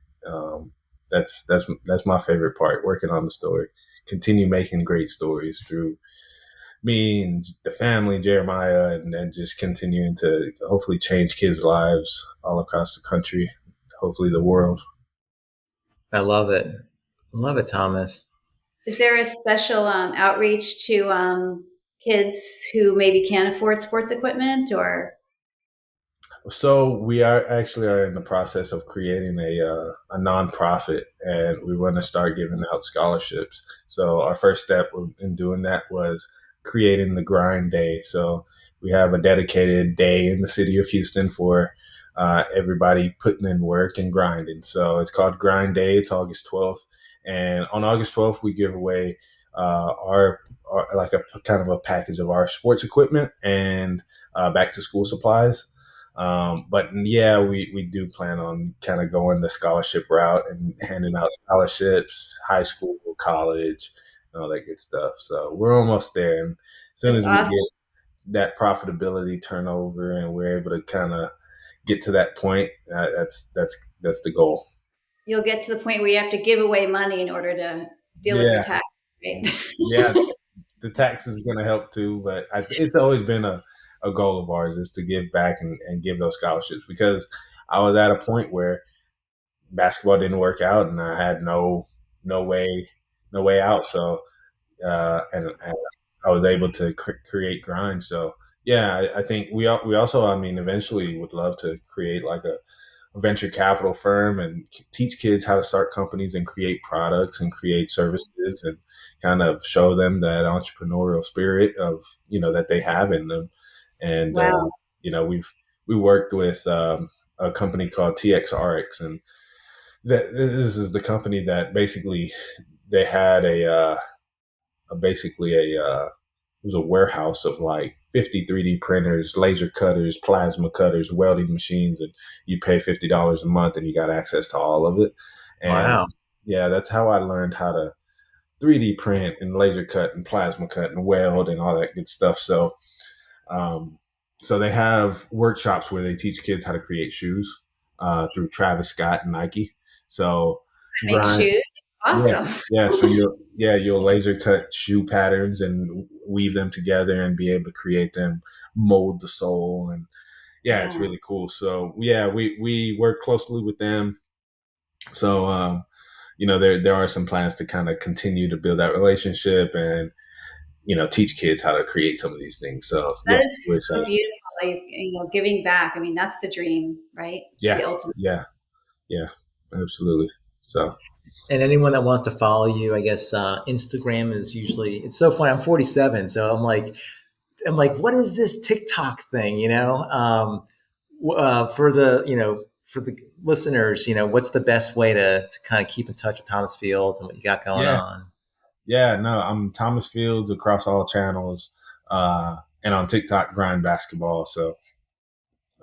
That's my favorite part, working on the story. Continue making great stories through me and the family, Jeremiah, and then just continuing to hopefully change kids' lives all across the country, hopefully the world. I love it. Love it, Thomas. Is there a special outreach to kids who maybe can't afford sports equipment, or? So we are in the process of creating a nonprofit, and we want to start giving out scholarships. So our first step in doing that was creating the Grind Day. So we have a dedicated day in the city of Houston for everybody putting in work and grinding. So it's called Grind Day. It's August 12th, and on August 12th we give away our like a kind of a package of our sports equipment and back to school supplies. But yeah, we do plan on kind of going the scholarship route and handing out scholarships, high school, college, and all that good stuff. So we're almost there. And as soon as we get that profitability turnover and we're able to kind of get to that point, that's the goal. You'll get to the point where you have to give away money in order to deal with your tax, right? Yeah, the tax is going to help too, but it's always been a goal of ours is to give back and give those scholarships because I was at a point where basketball didn't work out and I had no way out. So, and I was able to create Grind. So yeah, I think we also, I mean, eventually would love to create like a venture capital firm and teach kids how to start companies and create products and create services and kind of show them that entrepreneurial spirit of, that they have in them. And, wow. We worked with a company called TXRX, and this is the company that basically they had was a warehouse of like 50 3D printers, laser cutters, plasma cutters, welding machines, and you pay $50 a month and you got access to all of it. And Wow. yeah, that's how I learned how to 3D print and laser cut and plasma cut and weld and all that good stuff. Um, so they have workshops where they teach kids how to create shoes through Travis Scott and Nike. So Make grind, shoes. yeah, Awesome. yeah. So you'll laser cut shoe patterns and weave them together and be able to create them, mold the sole, and yeah, it's Yeah. really cool. So yeah, we work closely with them. So there are some plans to kind of continue to build that relationship and teach kids how to create some of these things. So yeah, That we're is so excited. beautiful. Like, giving back. I mean, that's the dream, right? Yeah, The ultimate. yeah, yeah, absolutely. So And anyone that wants to follow you, I guess Instagram is usually, it's so funny. I'm 47, so I'm like, what is this TikTok thing? For the for the listeners, what's the best way to kind of keep in touch with Thomas Fields and what you got going yeah, on? yeah. No, I'm Thomas Fields across all channels, and on TikTok, Grind Basketball. So,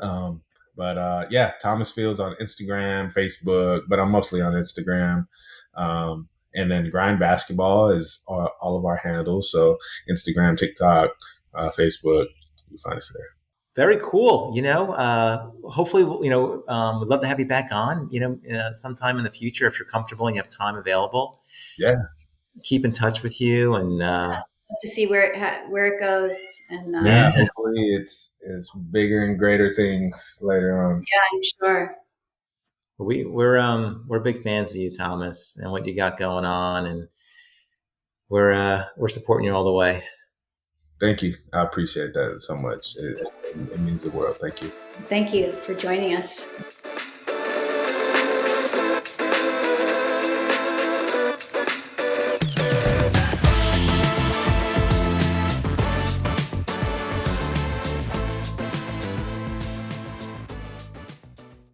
um, but yeah, Thomas Fields on Instagram, Facebook, but I'm mostly on Instagram. And then Grind Basketball is all of our handles. So Instagram, TikTok, Facebook, you find us there. Very cool. Hopefully, we'd love to have you back on. Sometime in the future if you're comfortable and you have time available. Yeah, Keep in touch with you and. To see where it goes, and yeah. Hopefully, it's bigger and greater things later on. yeah, I'm sure. We're big fans of you, Thomas, and what you got going on, and we're supporting you all the way. Thank you. I appreciate that so much. It means the world. Thank you. Thank you for joining us.